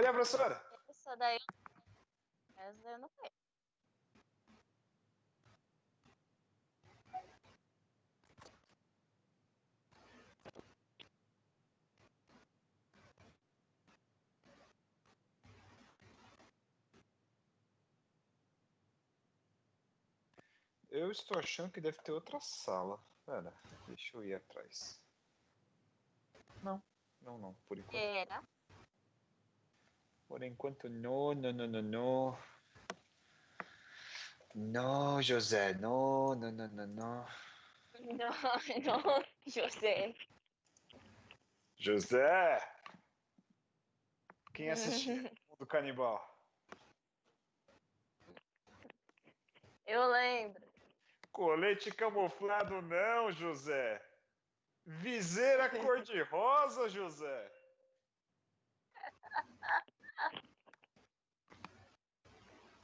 Cadê a professora? Essa daí eu não sei. Eu estou achando que deve ter outra sala. Pera, deixa eu ir atrás. Não, por enquanto. Era. Por enquanto, não. Não, José, não. Não, José. José! Quem assistiu Mundo Canibal? Eu lembro. Colete camuflado não, José. Viseira cor-de-rosa, José.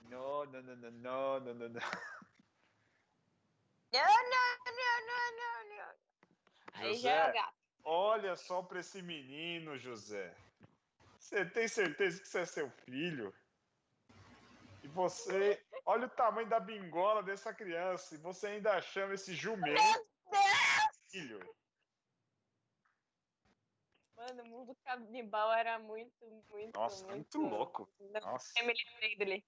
Não. Não. Aí já é o José, gato. olha só para esse menino, José. Você tem certeza que isso é seu filho? E você, olha o tamanho da bingola dessa criança, e você ainda chama esse jumento Meu Deus! filho. Mano, o mundo canibal era muito Nossa, muito louco. Nossa. family friendly.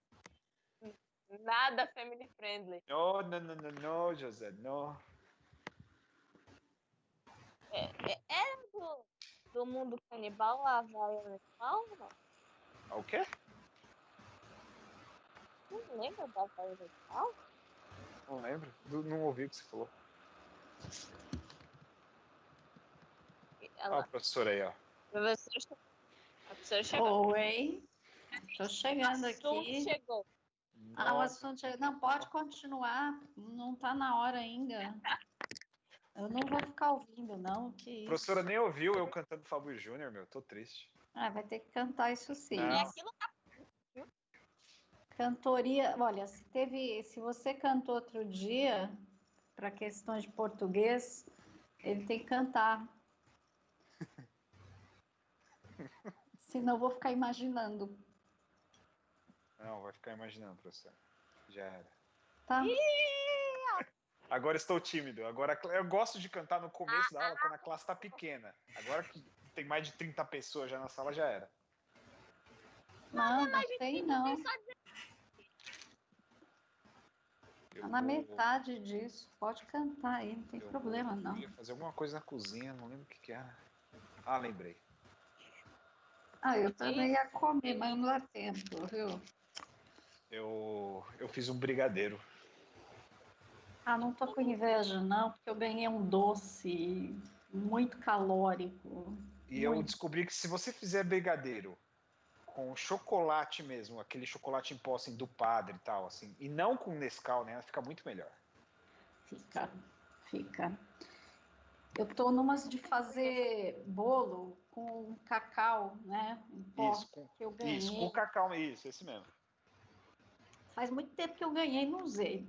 Nada family friendly. Não, José, não. Era do mundo canibal a Violet Palma? O quê? Não lembra da Violet Palma? Não lembro. Não ouvi o que você falou. Olha a professora aí, ó. A professora chegou. Oi, tô chegando aqui. Chegou. O assunto chegou. Não, pode continuar, não tá na hora ainda. Eu não vou ficar ouvindo, não, que A isso. professora nem ouviu eu cantando Fábio Júnior, meu. Tô triste. Vai ter que cantar isso sim. Não. Aquilo tá... Cantoria, olha, se você cantou outro dia, para questões de português, ele tem que cantar. Senão eu vou ficar imaginando. Não, vai ficar imaginando, professor. Já era. Tá? Agora estou tímido. Agora eu gosto de cantar no começo da aula, quando a classe tá pequena. Agora que tem mais de 30 pessoas já na sala, já era. Não tem não. Tá na metade disso. Pode cantar aí, não tem problema não. Eu ia fazer alguma coisa na cozinha, não lembro o que era. Ah, lembrei. Eu também ia comer, mas não dá tempo, viu? Eu fiz um brigadeiro. Não tô com inveja não, porque eu ganhei um doce muito calórico. E eu descobri que se você fizer brigadeiro com chocolate mesmo, aquele chocolate em pó assim, do padre e tal, assim, e não com Nescau, né? Fica muito melhor. Fica. Eu tô numas de fazer bolo com cacau, né? Em pó, que eu ganhei. Isso, com cacau, isso, esse mesmo. Faz muito tempo que eu ganhei e não usei.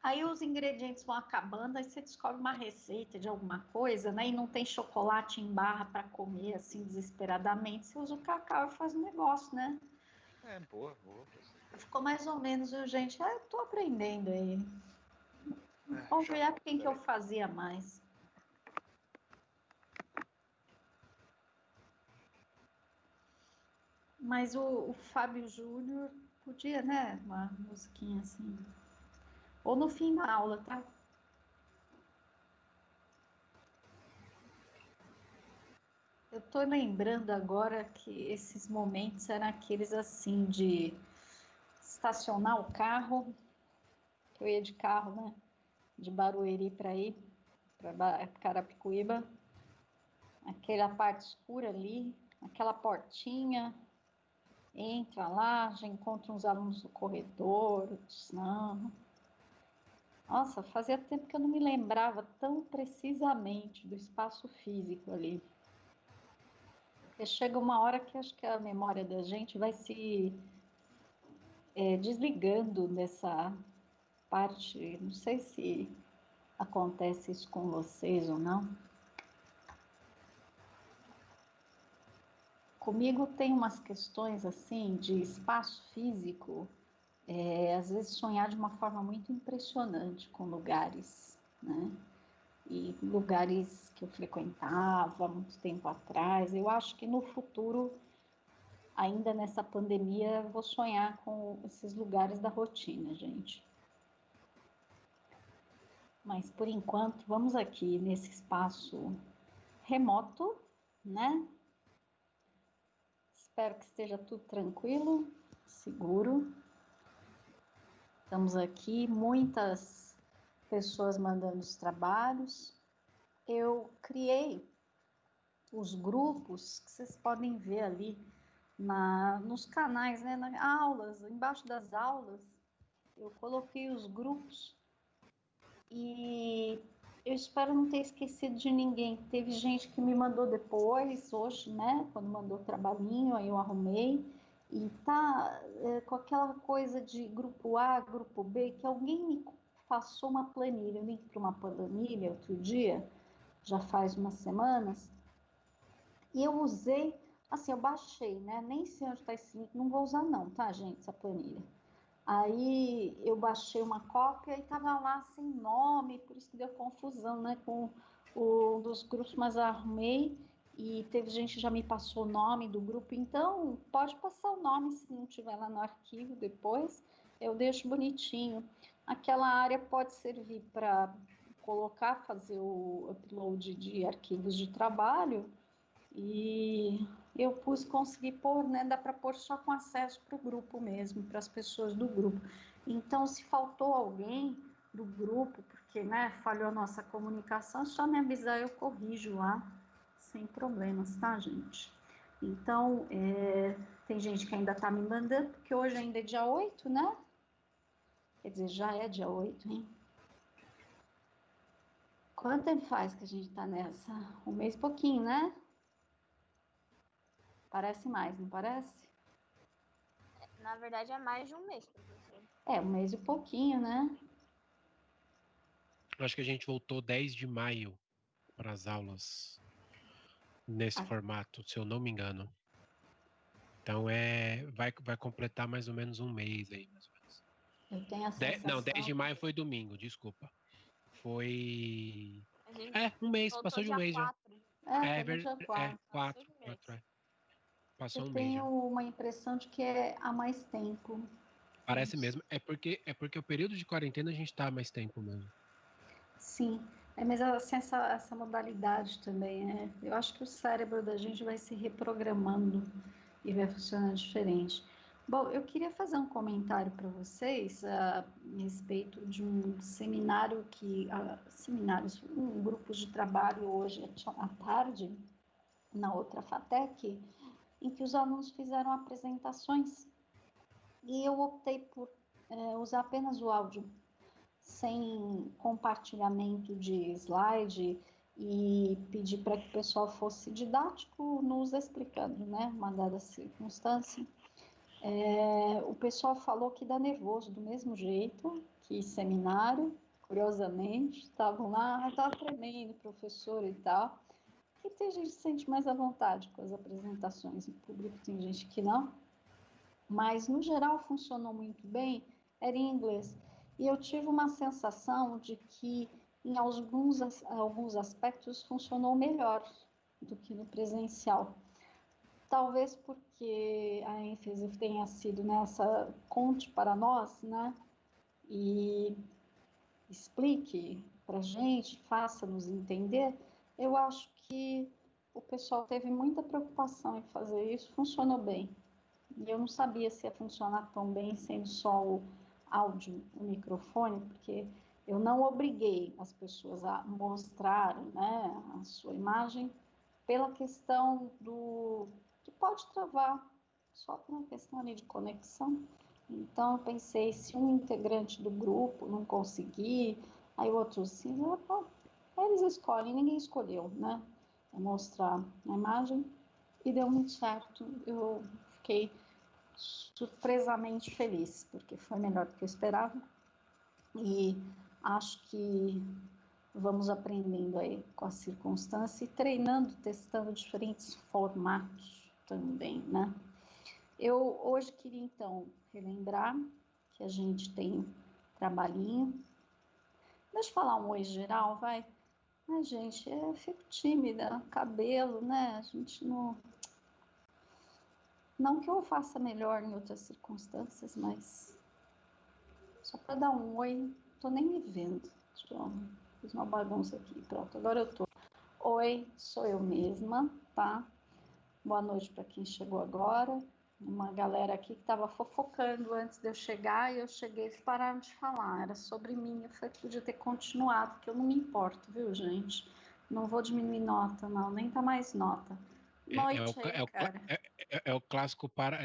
Aí os ingredientes vão acabando, aí você descobre uma receita de alguma coisa, né? E não tem chocolate em barra para comer assim desesperadamente. Você usa o cacau e faz um negócio, né? Boa. Ficou mais ou menos, viu, gente? Eu tô aprendendo aí. Vamos ver quem que eu fazia mais. Mas o Fábio Júnior podia, né? Uma musiquinha assim. Ou no fim da aula, tá? Eu tô lembrando agora que esses momentos eram aqueles assim de estacionar o carro, que eu ia de carro, né? De Barueri para ir para Carapicuíba, aquela parte escura ali, aquela portinha, entra lá, já encontra uns alunos no corredor, outros não. Nossa, fazia tempo que eu não me lembrava tão precisamente do espaço físico ali. Porque chega uma hora que acho que a memória da gente vai se desligando dessa parte. Não sei se acontece isso com vocês ou não. Comigo tem umas questões assim de espaço físico, às vezes sonhar de uma forma muito impressionante com lugares, né? E lugares que eu frequentava há muito tempo atrás. Eu acho que no futuro, ainda nessa pandemia, eu vou sonhar com esses lugares da rotina, gente. Mas por enquanto, vamos aqui nesse espaço remoto, né? Espero que esteja tudo tranquilo, seguro. Estamos aqui, muitas pessoas mandando os trabalhos. Eu criei os grupos que vocês podem ver ali nos canais, né? Aulas, embaixo das aulas, eu coloquei os grupos e eu espero não ter esquecido de ninguém. Teve gente que me mandou depois, hoje, né? Quando mandou o trabalhinho, aí eu arrumei. E tá com aquela coisa de grupo A, grupo B, que alguém me passou uma planilha. Eu vim para uma planilha outro dia, já faz umas semanas, e eu usei, assim, eu baixei, né? Nem sei onde está esse link, não vou usar não, tá, gente, essa planilha. Aí eu baixei uma cópia e tava lá sem nome, por isso que deu confusão, né, com um dos grupos, mas eu arrumei e teve gente que já me passou o nome do grupo, então pode passar o nome se não tiver lá no arquivo depois, eu deixo bonitinho. Aquela área pode servir para colocar, fazer o upload de arquivos de trabalho e eu consegui pôr, né? Dá para pôr só com acesso para o grupo mesmo, para as pessoas do grupo. Então, se faltou alguém do grupo, porque, né, falhou a nossa comunicação, é só me avisar, eu corrijo lá, sem problemas, tá, gente? Então, tem gente que ainda está me mandando, porque hoje ainda é dia 8, né? Quer dizer, já é dia 8, hein? Quanto tempo faz que a gente está nessa? Um mês e pouquinho, né? Parece mais, não parece? Na verdade, é mais de um mês, professor. Um mês e pouquinho, né? Acho que a gente voltou 10 de maio para as aulas nesse formato, se eu não me engano. Então vai completar mais ou menos um mês aí, mais ou menos. Eu tenho a sensação... Não, 10 de maio foi domingo, desculpa. Foi... A gente um mês, passou de um mês 4. já. É dia 4. 4, Passou Eu um mês já. tenho uma impressão de que é há mais tempo. Parece mesmo. É porque o período de quarentena a gente tá há mais tempo mesmo. Sim, mas assim, essa modalidade também, né? Eu acho que o cérebro da gente vai se reprogramando e vai funcionar diferente. Bom, eu queria fazer um comentário para vocês a respeito de um seminário grupos de trabalho hoje à tarde, na outra FATEC, em que os alunos fizeram apresentações e eu optei por usar apenas o áudio, sem compartilhamento de slide, e pedir para que o pessoal fosse didático, nos explicando, né, uma dada circunstância. O pessoal falou que dá nervoso do mesmo jeito que seminário, curiosamente, estavam lá, estava tremendo, professor e tal. E tem gente que se sente mais à vontade com as apresentações em público, tem gente que não. Mas, no geral, funcionou muito bem, era em inglês. E eu tive uma sensação de que, em alguns aspectos, funcionou melhor do que no presencial. Talvez porque a ênfase tenha sido nessa conte para nós, né? E explique para a gente, faça-nos entender. Eu acho que o pessoal teve muita preocupação em fazer isso, funcionou bem. E eu não sabia se ia funcionar tão bem sendo só o áudio, o microfone, porque eu não obriguei as pessoas a mostrar, né, a sua imagem pela questão que pode travar, só por uma questão ali de conexão. Então, eu pensei, se um integrante do grupo não conseguir, aí o outro sim, eles escolhem, ninguém escolheu, né, mostrar a imagem, e deu muito certo. Eu fiquei surpresamente feliz, porque foi melhor do que eu esperava, e acho que vamos aprendendo aí com a circunstância e treinando, testando diferentes formatos também, né? Eu hoje queria, então, relembrar que a gente tem trabalhinho. Deixa eu falar um oi geral, vai. Gente, eu fico tímida, cabelo, né? A gente não... Não que eu faça melhor em outras circunstâncias, mas só para dar um oi, tô nem me vendo. Fiz uma bagunça aqui, pronto, agora eu tô. Oi, sou eu mesma, tá? Boa noite para quem chegou agora. Uma galera aqui que estava fofocando antes de eu chegar, e eu cheguei e eles pararam de falar. Era sobre mim, eu falei que podia ter continuado, porque eu não me importo, viu, gente? Não vou diminuir nota, não, nem tá mais nota. Noite aí, cara. É o clássico para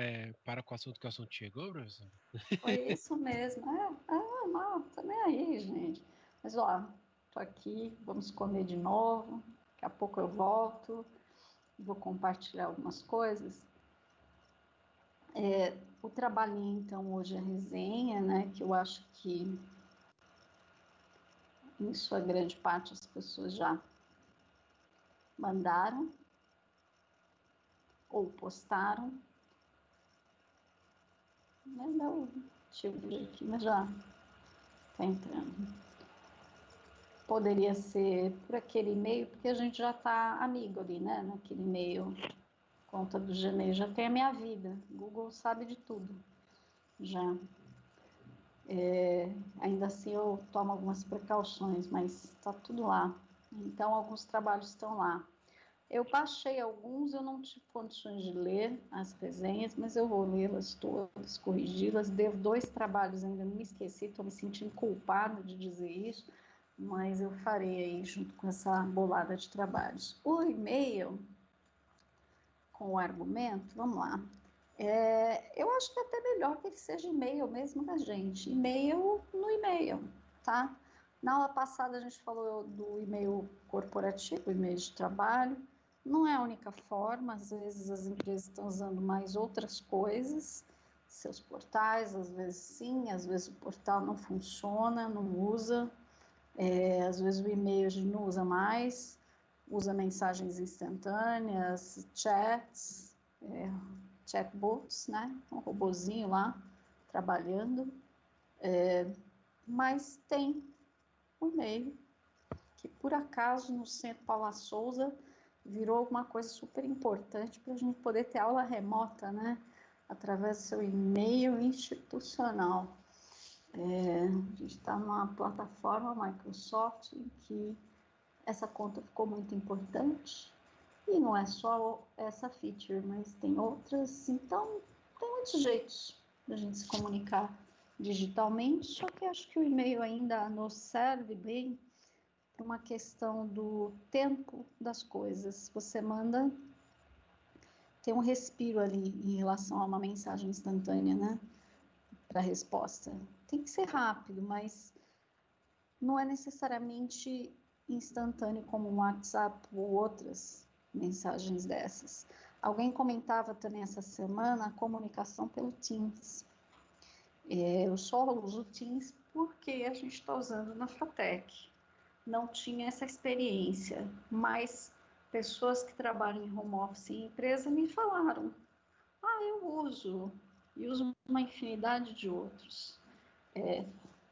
com o assunto que o assunto chegou, professor? Foi isso mesmo. Não, tá nem aí, gente. Mas, ó, tô aqui, vamos comer de novo. Daqui a pouco eu volto, vou compartilhar algumas coisas. O trabalhinho, então, hoje é resenha, né? Que eu acho que, em sua grande parte, as pessoas já mandaram ou postaram. Mas não, deixa eu ver aqui, mas já tá entrando. Poderia ser por aquele e-mail, porque a gente já tá amigo ali, né? Naquele e-mail, conta do Gmail, já tem a minha vida. Google sabe de tudo, já. Ainda assim eu tomo algumas precauções, mas está tudo lá. Então, alguns trabalhos estão lá. Eu baixei alguns, eu não tive condições de ler as resenhas, mas eu vou lê-las todas, corrigi-las. Devo 2 trabalhos, ainda não me esqueci, estou me sentindo culpada de dizer isso, mas eu farei aí junto com essa bolada de trabalhos. O e-mail, com o argumento, vamos lá. Eu acho que é até melhor que ele seja e-mail mesmo da gente. E-mail no e-mail, tá? Na aula passada a gente falou do e-mail corporativo, e-mail de trabalho. Não é a única forma, às vezes as empresas estão usando mais outras coisas, seus portais, às vezes sim, às vezes o portal não funciona, não usa. Às vezes o e-mail a gente não usa mais, usa mensagens instantâneas, chats, chatbots, né? Um robozinho lá trabalhando, mas tem o e-mail, que por acaso no Centro Paula Souza virou alguma coisa super importante para a gente poder ter aula remota, né? Através do seu e-mail institucional. A gente está numa plataforma Microsoft em que essa conta ficou muito importante. E não é só essa feature, mas tem outras. Então, tem muitos jeitos da gente se comunicar digitalmente, só que acho que o e-mail ainda nos serve bem para uma questão do tempo das coisas. Você manda, tem um respiro ali em relação a uma mensagem instantânea, né? Para a resposta. Tem que ser rápido, mas não é necessariamente instantâneo como um WhatsApp ou outras mensagens dessas. Alguém comentava também essa semana a comunicação pelo Teams. Eu só uso o Teams porque a gente está usando na FATEC. Não tinha essa experiência, mas pessoas que trabalham em home office em empresa me falaram: eu uso, e uso uma infinidade de outros.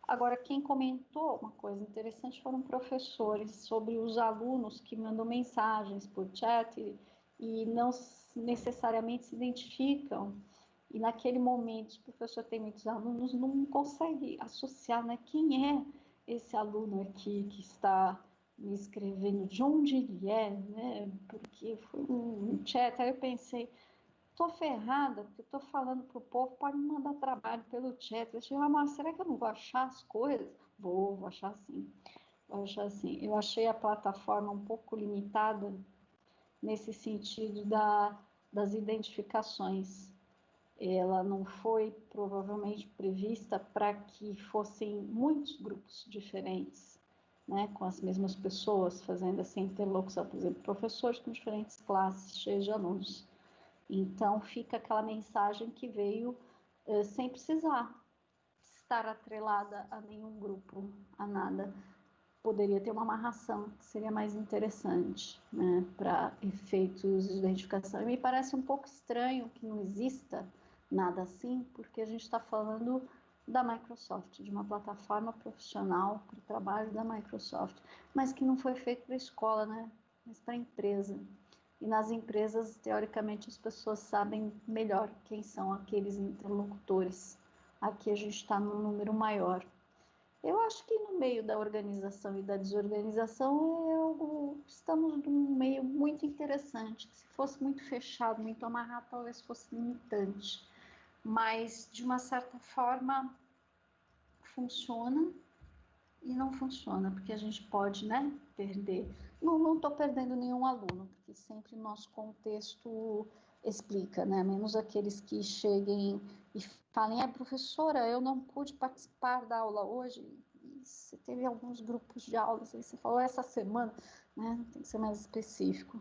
Agora, quem comentou uma coisa interessante foram professores sobre os alunos que mandam mensagens por chat e não necessariamente se identificam. E naquele momento, o professor tem muitos alunos, não consegue associar, né? Quem é esse aluno aqui que está me escrevendo, de onde ele é, né? Porque foi um chat. Aí eu pensei, tô ferrada, porque eu tô falando pro povo, pode me mandar trabalho pelo chat. Eu achei, mas será que eu não vou achar as coisas? Vou achar sim. Vou achar sim. Eu achei a plataforma um pouco limitada nesse sentido das identificações. Ela não foi provavelmente prevista para que fossem muitos grupos diferentes, né, com as mesmas pessoas, fazendo essa interlocução, por exemplo, professores com diferentes classes, cheios de alunos. Então, fica aquela mensagem que veio sem precisar estar atrelada a nenhum grupo, a nada. poderia ter uma amarração, que seria mais interessante, né, para efeitos de identificação. E me parece um pouco estranho que não exista nada assim, porque a gente está falando da Microsoft, de uma plataforma profissional para o trabalho da Microsoft, mas que não foi feito para a escola, né, mas para a empresa. E nas empresas, teoricamente, as pessoas sabem melhor quem são aqueles interlocutores. Aqui a gente está num número maior. Eu acho que no meio da organização e da desorganização, estamos num meio muito interessante, que se fosse muito fechado, muito amarrado, talvez fosse limitante. Mas, de uma certa forma, funciona e não funciona, porque a gente pode, né, perder. Não estou perdendo nenhum aluno, porque sempre o nosso contexto explica, né, menos aqueles que cheguem e falem, professora, eu não pude participar da aula hoje, e você teve alguns grupos de aulas, aí você falou essa semana, né, tem que ser mais específico.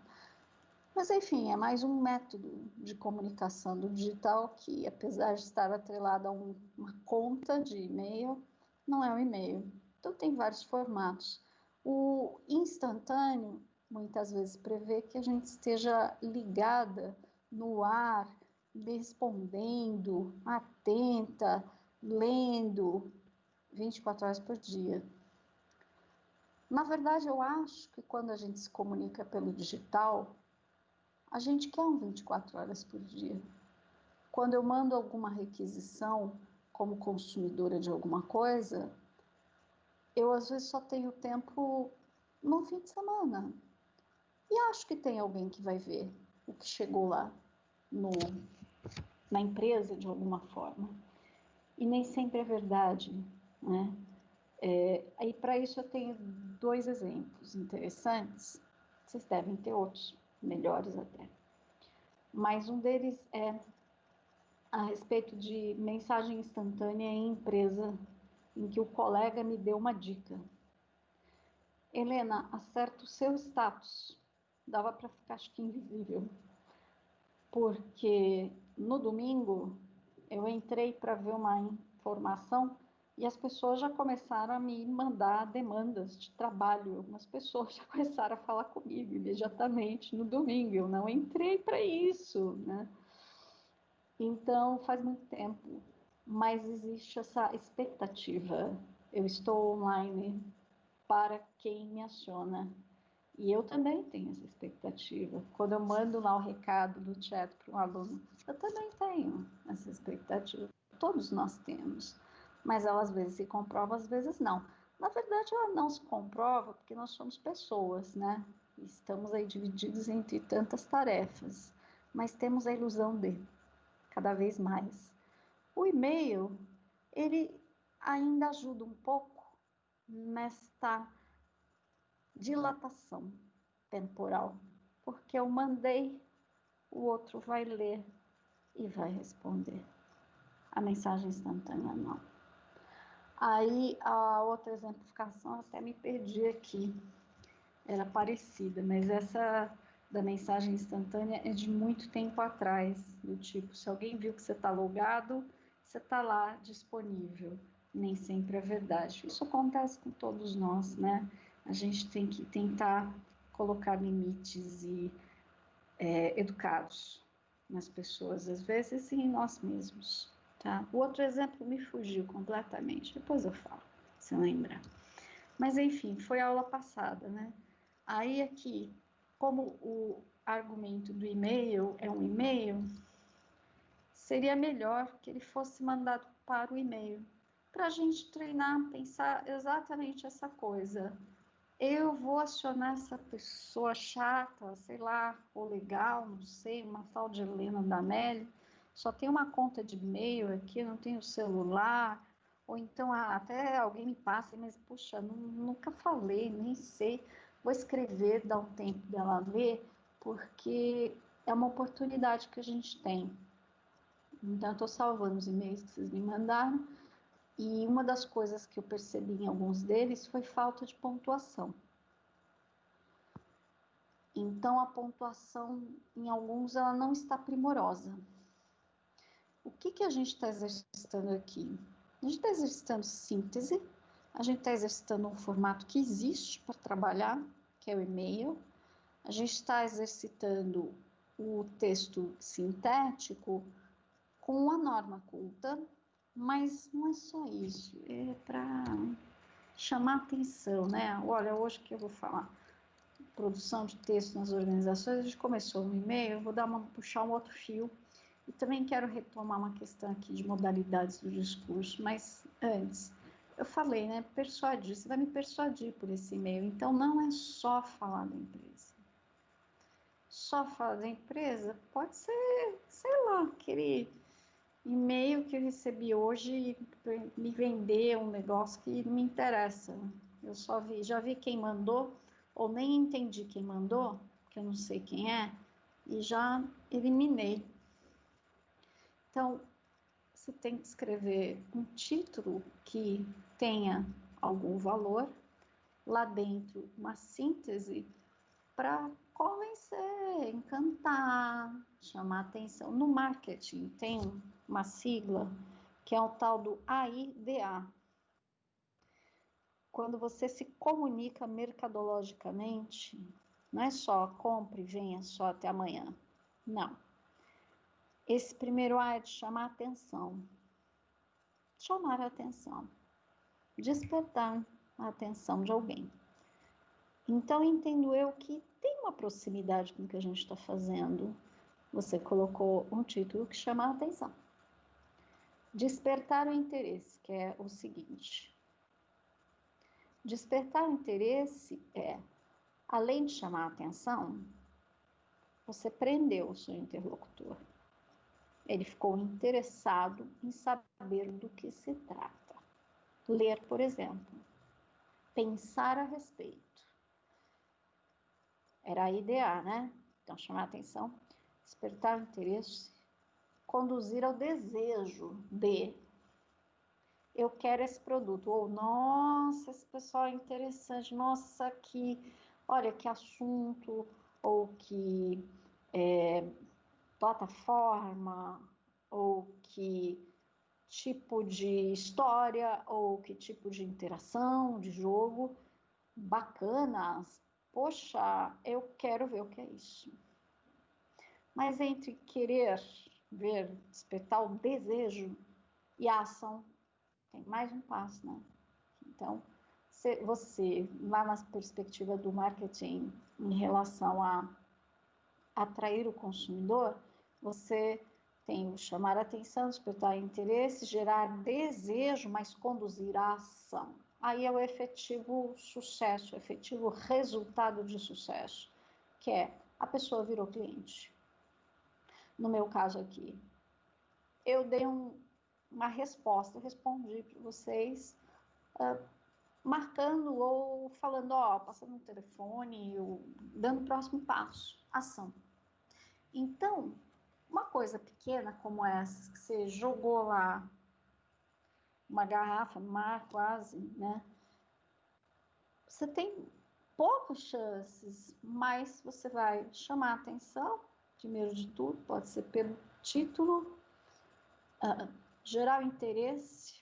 Mas, enfim, é mais um método de comunicação do digital que, apesar de estar atrelado a uma conta de e-mail, não é um e-mail. Então, tem vários formatos. O instantâneo, muitas vezes, prevê que a gente esteja ligada no ar, respondendo, atenta, lendo, 24 horas por dia. Na verdade, eu acho que quando a gente se comunica pelo digital, a gente quer um 24 horas por dia. Quando eu mando alguma requisição como consumidora de alguma coisa, eu às vezes só tenho tempo no fim de semana. E acho que tem alguém que vai ver o que chegou lá na empresa de alguma forma. E nem sempre é verdade, né? Aí para isso eu tenho 2 exemplos interessantes. Vocês devem ter outros, melhores até. Mas um deles é a respeito de mensagem instantânea em empresa, em que o colega me deu uma dica. Helena, acerta o seu status. Dava para ficar, acho que, invisível. Porque no domingo eu entrei para ver uma informação e as pessoas já começaram a me mandar demandas de trabalho. Algumas pessoas já começaram a falar comigo imediatamente no domingo. Eu não entrei para isso, né? Então, faz muito tempo, mas existe essa expectativa. Eu estou online para quem me aciona. E eu também tenho essa expectativa. Quando eu mando lá o recado do chat para um aluno, eu também tenho essa expectativa. Todos nós temos. Mas ela às vezes se comprova, às vezes não. Na verdade, ela não se comprova porque nós somos pessoas, né? Estamos aí divididos entre tantas tarefas. Mas temos a ilusão de cada vez mais. O e-mail, ele ainda ajuda um pouco nesta dilatação temporal, porque eu mandei, o outro vai ler e vai responder. A mensagem instantânea não. Aí a outra exemplificação, até me perdi aqui, era parecida, mas essa da mensagem instantânea é de muito tempo atrás, do tipo, se alguém viu que você está logado, você está lá disponível. Nem sempre é verdade. Isso acontece com todos nós, né? A gente tem que tentar colocar limites e educados nas pessoas, às vezes, e em nós mesmos, tá? O outro exemplo me fugiu completamente, depois eu falo, se lembrar. Mas, enfim, foi a aula passada, né? Aí, aqui, como o argumento do e-mail é um e-mail, seria melhor que ele fosse mandado para o e-mail, para a gente treinar, pensar exatamente essa coisa. Eu vou acionar essa pessoa chata, sei lá, ou legal, não sei, uma tal de Helena Danelli, só tem uma conta de e-mail aqui, não tenho celular, ou então até alguém me passa, mas puxa, nunca falei, nem sei, vou escrever, dar um tempo dela ler, porque é uma oportunidade que a gente tem. Então, eu estou salvando os e-mails que vocês me mandaram, e uma das coisas que eu percebi em alguns deles foi falta de pontuação. Então, a pontuação, em alguns, ela não está primorosa. O que a gente está exercitando aqui? A gente está exercitando síntese, A gente está exercitando um formato que existe para trabalhar, que é o e-mail. A gente está exercitando o texto sintético com a norma culta, mas não é só isso, é para chamar atenção, né? Olha, hoje que eu vou falar produção de texto nas organizações, a gente começou no e-mail, eu vou puxar um outro fio, e também quero retomar uma questão aqui de modalidades do discurso, mas antes, eu falei, né, persuadir, você vai me persuadir por esse e-mail, então não é só falar da empresa. Só falar da empresa pode ser, sei lá, aquele e-mail que eu recebi hoje me vender um negócio que não me interessa. Eu já vi quem mandou, ou nem entendi quem mandou, porque eu não sei quem é, e já eliminei. Então, você tem que escrever um título que tenha algum valor, lá dentro uma síntese para convencer, encantar, chamar atenção. No marketing tem uma sigla que é o tal do AIDA. Quando você se comunica mercadologicamente, não é só compre e venha só até amanhã. Não. Esse primeiro A é de chamar atenção. Chamar a atenção. Despertar a atenção de alguém. Então, entendo eu que tem uma proximidade com o que a gente está fazendo. Você colocou um título que chama a atenção. Despertar o interesse, que é o seguinte. Despertar o interesse é, além de chamar a atenção, você prendeu o seu interlocutor. Ele ficou interessado em saber do que se trata. Ler, por exemplo. Pensar a respeito. Era a idear, né? Então, chamar a atenção, despertar o interesse, conduzir ao desejo de eu quero esse produto, ou nossa, esse pessoal é interessante, nossa, olha que assunto, ou que plataforma, ou que tipo de história, ou que tipo de interação, de jogo, bacanas. Poxa, eu quero ver o que é isso. Mas entre querer ver, despertar o desejo e a ação, tem mais um passo, né? Então, você, lá na perspectiva do marketing, em relação a atrair o consumidor, você tem o chamar a atenção, despertar interesse, gerar desejo, mas conduzir a ação. Aí é o efetivo sucesso, o efetivo resultado de sucesso, que é a pessoa virou cliente. No meu caso aqui, eu dei uma resposta, eu respondi para vocês, marcando ou falando, passando no telefone, ou dando o próximo passo, ação. Então, uma coisa pequena como essa, que você jogou lá uma garrafa no mar quase, né? Você tem poucas chances, mas você vai chamar a atenção, primeiro de tudo, pode ser pelo título, gerar o interesse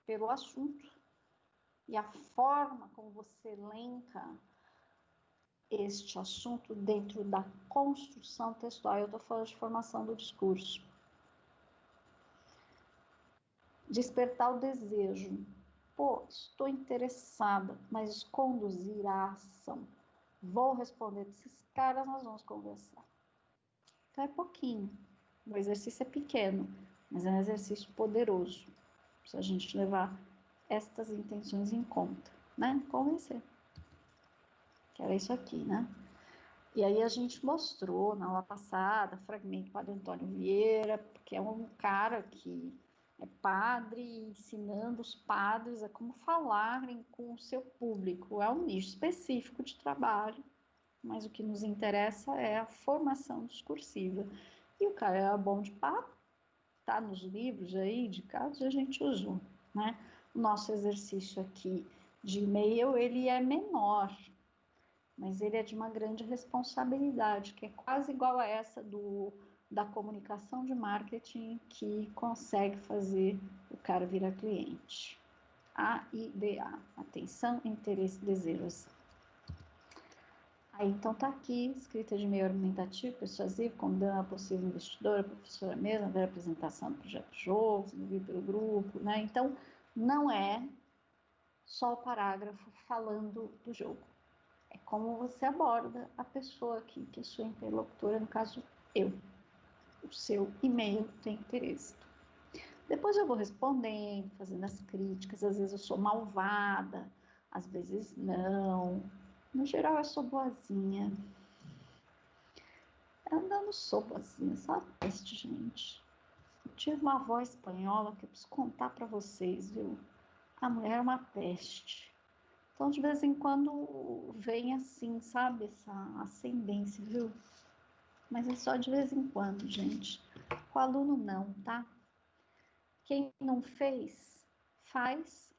pelo assunto e a forma como você elenca este assunto dentro da construção textual. Eu estou falando de formação do discurso. Despertar o desejo. Pô, estou interessada, mas conduzir a ação. Vou responder para esses caras, nós vamos conversar. Então é pouquinho. O exercício é pequeno, mas é um exercício poderoso. Se a gente levar estas intenções em conta, né? Convencer. Que era isso aqui, né? E aí a gente mostrou na aula passada, fragmento para Antônio Vieira, que é um cara que é padre, ensinando os padres a como falarem com o seu público. É um nicho específico de trabalho, mas o que nos interessa é a formação discursiva. E o cara era bom de papo, tá nos livros aí indicados, a gente usou, né? O nosso exercício aqui de e-mail, ele é menor, mas ele é de uma grande responsabilidade, que é quase igual a essa da comunicação de marketing, que consegue fazer o cara virar cliente. AIDA, atenção, interesse, desejos. Aí, então, tá aqui, escrita de meio argumentativo, persuasivo, convidando a possível investidora, a professora mesma, a ver a apresentação do projeto de jogo, desenvolvido pelo grupo, né? Então, não é só o parágrafo falando do jogo. É como você aborda a pessoa aqui, que é sua interlocutora, no caso, eu. O seu e-mail tem interesse. Depois eu vou respondendo, fazendo as críticas, às vezes eu sou malvada, às vezes não. No geral eu sou boazinha. Eu não sou boazinha, só uma peste, gente. Eu tive uma avó espanhola que eu preciso contar pra vocês, viu? A mulher é uma peste. Então, de vez em quando, vem assim, sabe? Essa ascendência, viu? Mas é só de vez em quando, gente. Com o aluno, não, tá? Quem não fez, faz,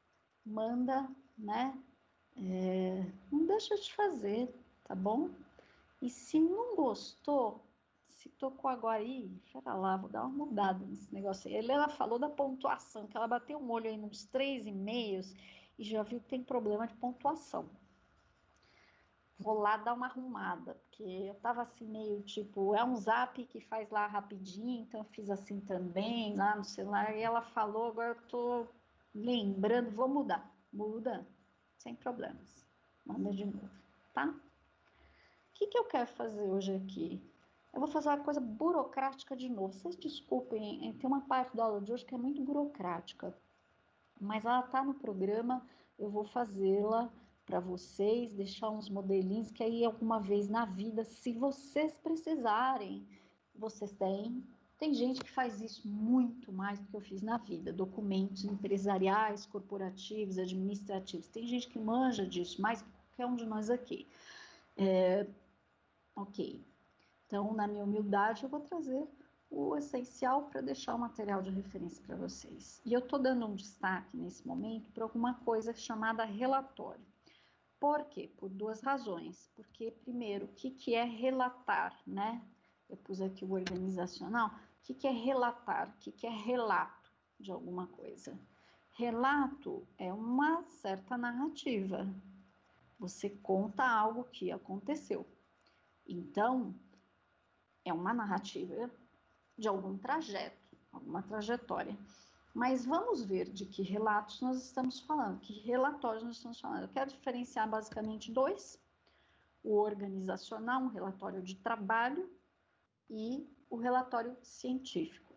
manda, né? Não deixa de fazer, tá bom? E se não gostou, se tocou agora aí, pera lá, vou dar uma mudada nesse negócio aí. Helena falou da pontuação, que ela bateu um olho aí nos 3,5 e já viu que tem problema de pontuação. Vou lá dar uma arrumada, porque eu tava assim meio tipo, é um zap que faz lá rapidinho, então eu fiz assim também, lá no celular, e ela falou, agora eu tô lembrando, vou mudar. Muda, sem problemas. Manda de novo, tá? O que eu quero fazer hoje aqui? Eu vou fazer uma coisa burocrática de novo. Vocês desculpem, tem uma parte da aula de hoje que é muito burocrática, mas ela tá no programa, eu vou fazê-la para vocês, deixar uns modelinhos que aí alguma vez na vida, se vocês precisarem, vocês têm. Tem gente que faz isso muito mais do que eu fiz na vida, documentos empresariais, corporativos, administrativos. Tem gente que manja disso, mais que qualquer um de nós aqui. Ok. Então, na minha humildade, eu vou trazer o essencial para deixar o material de referência para vocês. E eu estou dando um destaque nesse momento para alguma coisa chamada relatório. Por quê? Por duas razões. Porque, primeiro, o que é relatar, né? Eu pus aqui o organizacional. O que é relatar? O que é relato de alguma coisa? Relato é uma certa narrativa. Você conta algo que aconteceu. Então, é uma narrativa de algum trajeto, alguma trajetória. Mas vamos ver de que relatos nós estamos falando, que relatórios nós estamos falando. Eu quero diferenciar basicamente dois: o organizacional, um relatório de trabalho, e o relatório científico.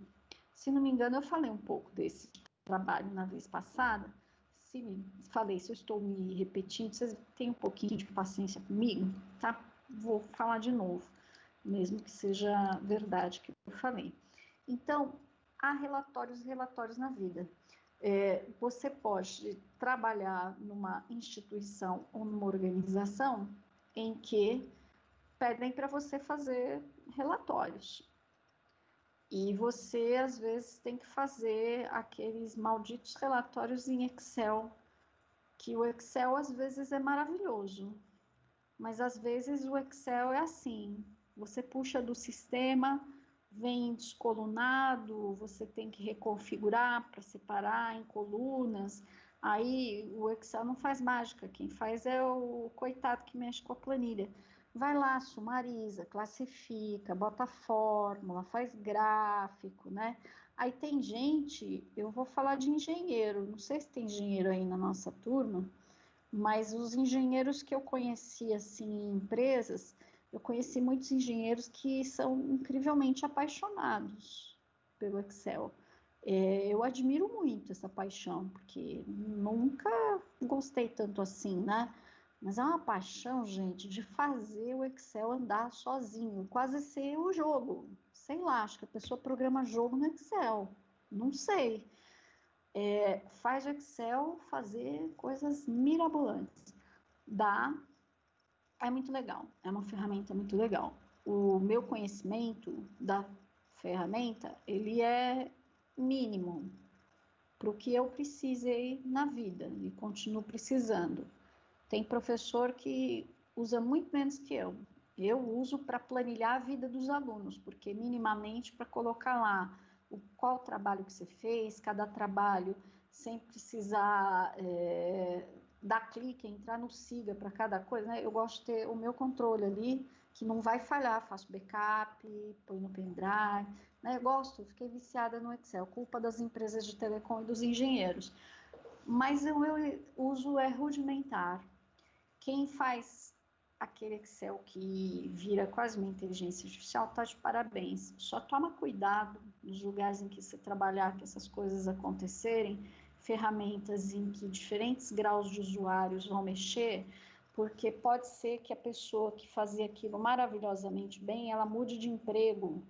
Se não me engano, eu falei um pouco desse trabalho na vez passada. Se eu estou me repetindo, vocês têm um pouquinho de paciência comigo, tá? Vou falar de novo, mesmo que seja verdade que eu falei. Então, há relatórios na vida. Você pode trabalhar numa instituição ou numa organização em que pedem para você fazer relatórios. E você, às vezes, tem que fazer aqueles malditos relatórios em Excel, que o Excel, às vezes, é maravilhoso. Mas, às vezes, o Excel é assim. Você puxa do sistema, vem descolunado, você tem que reconfigurar para separar em colunas. Aí o Excel não faz mágica, quem faz é o coitado que mexe com a planilha. Vai lá, sumariza, classifica, bota fórmula, faz gráfico, né? Aí tem gente, eu vou falar de engenheiro, não sei se tem engenheiro aí na nossa turma, mas os engenheiros que eu conheci assim em empresas, eu conheci muitos engenheiros que são incrivelmente apaixonados pelo Excel. Eu admiro muito essa paixão, porque nunca gostei tanto assim, né? Mas é uma paixão, gente, de fazer o Excel andar sozinho, quase ser o jogo. Sei lá, acho que a pessoa programa jogo no Excel, não sei. Faz o Excel fazer coisas mirabolantes. É muito legal, é uma ferramenta muito legal. O meu conhecimento da ferramenta, ele é mínimo para o que eu precisei na vida e continuo precisando. Tem professor que usa muito menos que eu. Eu uso para planilhar a vida dos alunos, porque minimamente para colocar lá qual trabalho que você fez, cada trabalho, sem precisar dar clique, entrar no siga para cada coisa, né? Eu gosto de ter o meu controle ali, que não vai falhar, faço backup, põe no pendrive, né? Eu gosto, fiquei viciada no Excel, culpa das empresas de telecom e dos engenheiros. Mas eu uso rudimentar. Quem faz aquele Excel que vira quase uma inteligência artificial, tá de parabéns. Só toma cuidado nos lugares em que você trabalhar, que essas coisas acontecerem, ferramentas em que diferentes graus de usuários vão mexer, porque pode ser que a pessoa que fazia aquilo maravilhosamente bem, ela mude de emprego,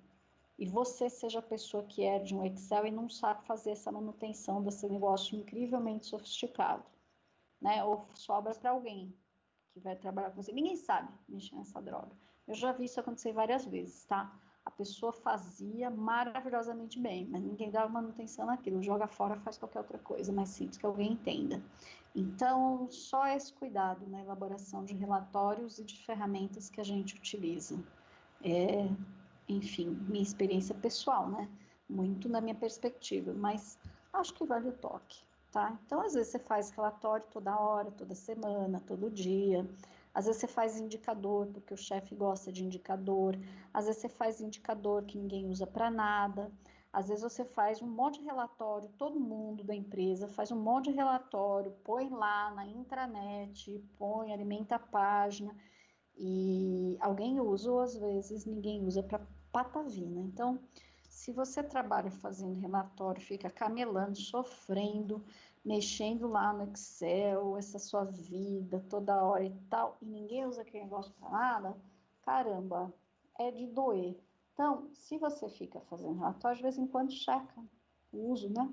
e você seja a pessoa que herde um Excel e não sabe fazer essa manutenção desse negócio incrivelmente sofisticado, né? Ou sobra para alguém que vai trabalhar com você. Ninguém sabe mexer nessa droga. Eu já vi isso acontecer várias vezes, tá? A pessoa fazia maravilhosamente bem, mas ninguém dava manutenção naquilo. Joga fora, faz qualquer outra coisa mais simples que alguém entenda. Então, só esse cuidado na elaboração de relatórios e de ferramentas que a gente utiliza. Enfim, minha experiência pessoal, né? Muito na minha perspectiva, mas acho que vale o toque. Tá? Então, às vezes você faz relatório toda hora, toda semana, todo dia. Às vezes você faz indicador, porque o chefe gosta de indicador. Às vezes você faz indicador que ninguém usa para nada. Às vezes você faz um monte de relatório, todo mundo da empresa faz um monte de relatório, põe lá na intranet, alimenta a página, e alguém usa, ou às vezes ninguém usa para patavina. Então, se você trabalha fazendo relatório, fica camelando, sofrendo, mexendo lá no Excel, essa sua vida toda hora e tal, e ninguém usa aquele negócio para nada, caramba, é de doer. Então, se você fica fazendo relatório, de vez em quando checa o uso, né?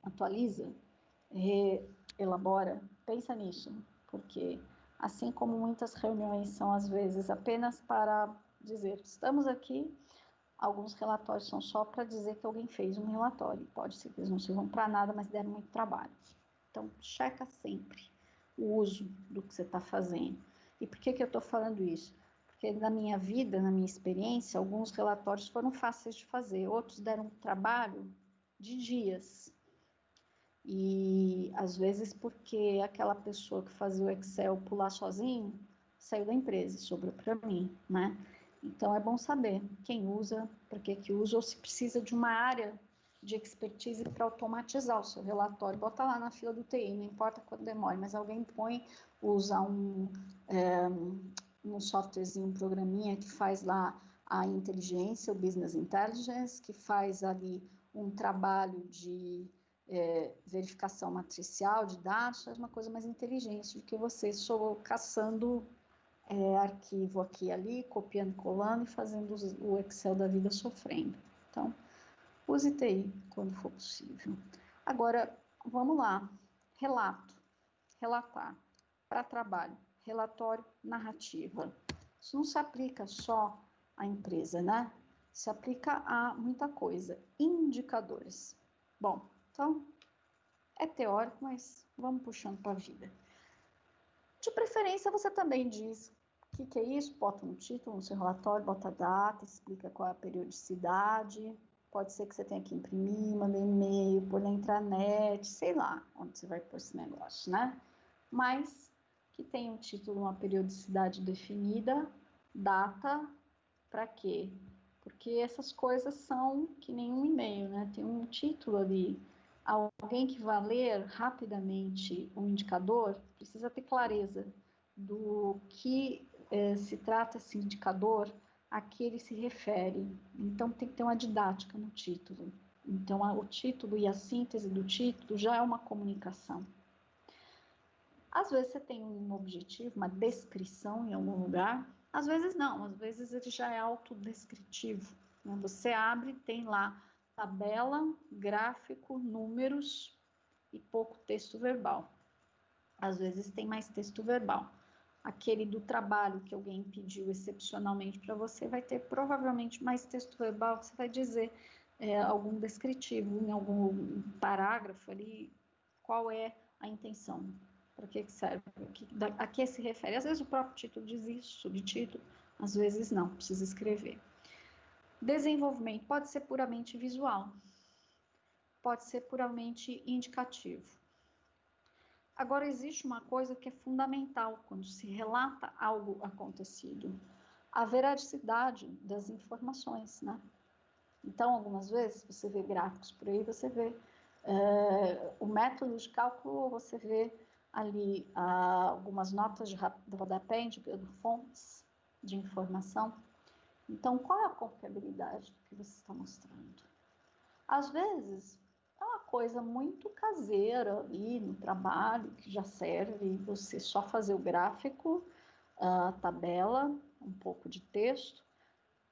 Atualiza, elabora, pensa nisso, porque assim como muitas reuniões são às vezes apenas para dizer, estamos aqui, alguns relatórios são só para dizer que alguém fez um relatório. Pode ser que eles não sirvam para nada, mas deram muito trabalho. Então, checa sempre o uso do que você está fazendo. E por que eu estou falando isso? Porque na minha vida, na minha experiência, alguns relatórios foram fáceis de fazer, outros deram trabalho de dias. E às vezes porque aquela pessoa que fazia o Excel pular sozinho, saiu da empresa, sobrou para mim, né? Então, é bom saber quem usa, para que usa, ou se precisa de uma área de expertise para automatizar o seu relatório. Bota lá na fila do TI, não importa quanto demore, mas alguém usa um softwarezinho, um programinha que faz lá a inteligência, o business intelligence, que faz ali um trabalho de verificação matricial de dados, faz uma coisa mais inteligente do que você só caçando arquivo aqui e ali, copiando e colando e fazendo o Excel da vida sofrendo. Então, use TI quando for possível. Agora, vamos lá. Relatar, para trabalho, relatório, narrativa. Isso não se aplica só à empresa, né? Se aplica a muita coisa. Indicadores. Bom, então, é teórico, mas vamos puxando para a vida. De preferência, você também diz o que é isso, bota no título, no seu relatório, bota a data, explica qual é a periodicidade. Pode ser que você tenha que imprimir, mandar e-mail, pôr na intranet, sei lá onde você vai pôr esse negócio, né? Mas que tenha um título, uma periodicidade definida, data, para quê? Porque essas coisas são que nem um e-mail, né? Tem um título ali. Alguém que vai ler rapidamente um indicador precisa ter clareza do que se trata esse indicador, a que ele se refere. Então, tem que ter uma didática no título. Então, o título e a síntese do título já é uma comunicação. Às vezes você tem um objetivo, uma descrição em algum lugar, às vezes não, às vezes ele já é autodescritivo, né? Você abre, tem lá tabela, gráfico, números e pouco texto verbal. Às vezes tem mais texto verbal. Aquele do trabalho que alguém pediu excepcionalmente para você vai ter provavelmente mais texto verbal, que você vai dizer algum descritivo, em algum parágrafo ali, qual é a intenção, para que serve, a que se refere. Às vezes o próprio título diz isso, subtítulo, às vezes não, precisa escrever. Desenvolvimento pode ser puramente visual. pode ser puramente indicativo. Agora, existe uma coisa que é fundamental quando se relata algo acontecido: a veracidade das informações, né? Então, algumas vezes, você vê gráficos por aí, você vê o método de cálculo, você vê ali algumas notas de rodapé indicando fontes de informação. Então, qual é a confiabilidade que você está mostrando? Às vezes, é uma coisa muito caseira ali no trabalho, que já serve você só fazer o gráfico, a tabela, um pouco de texto.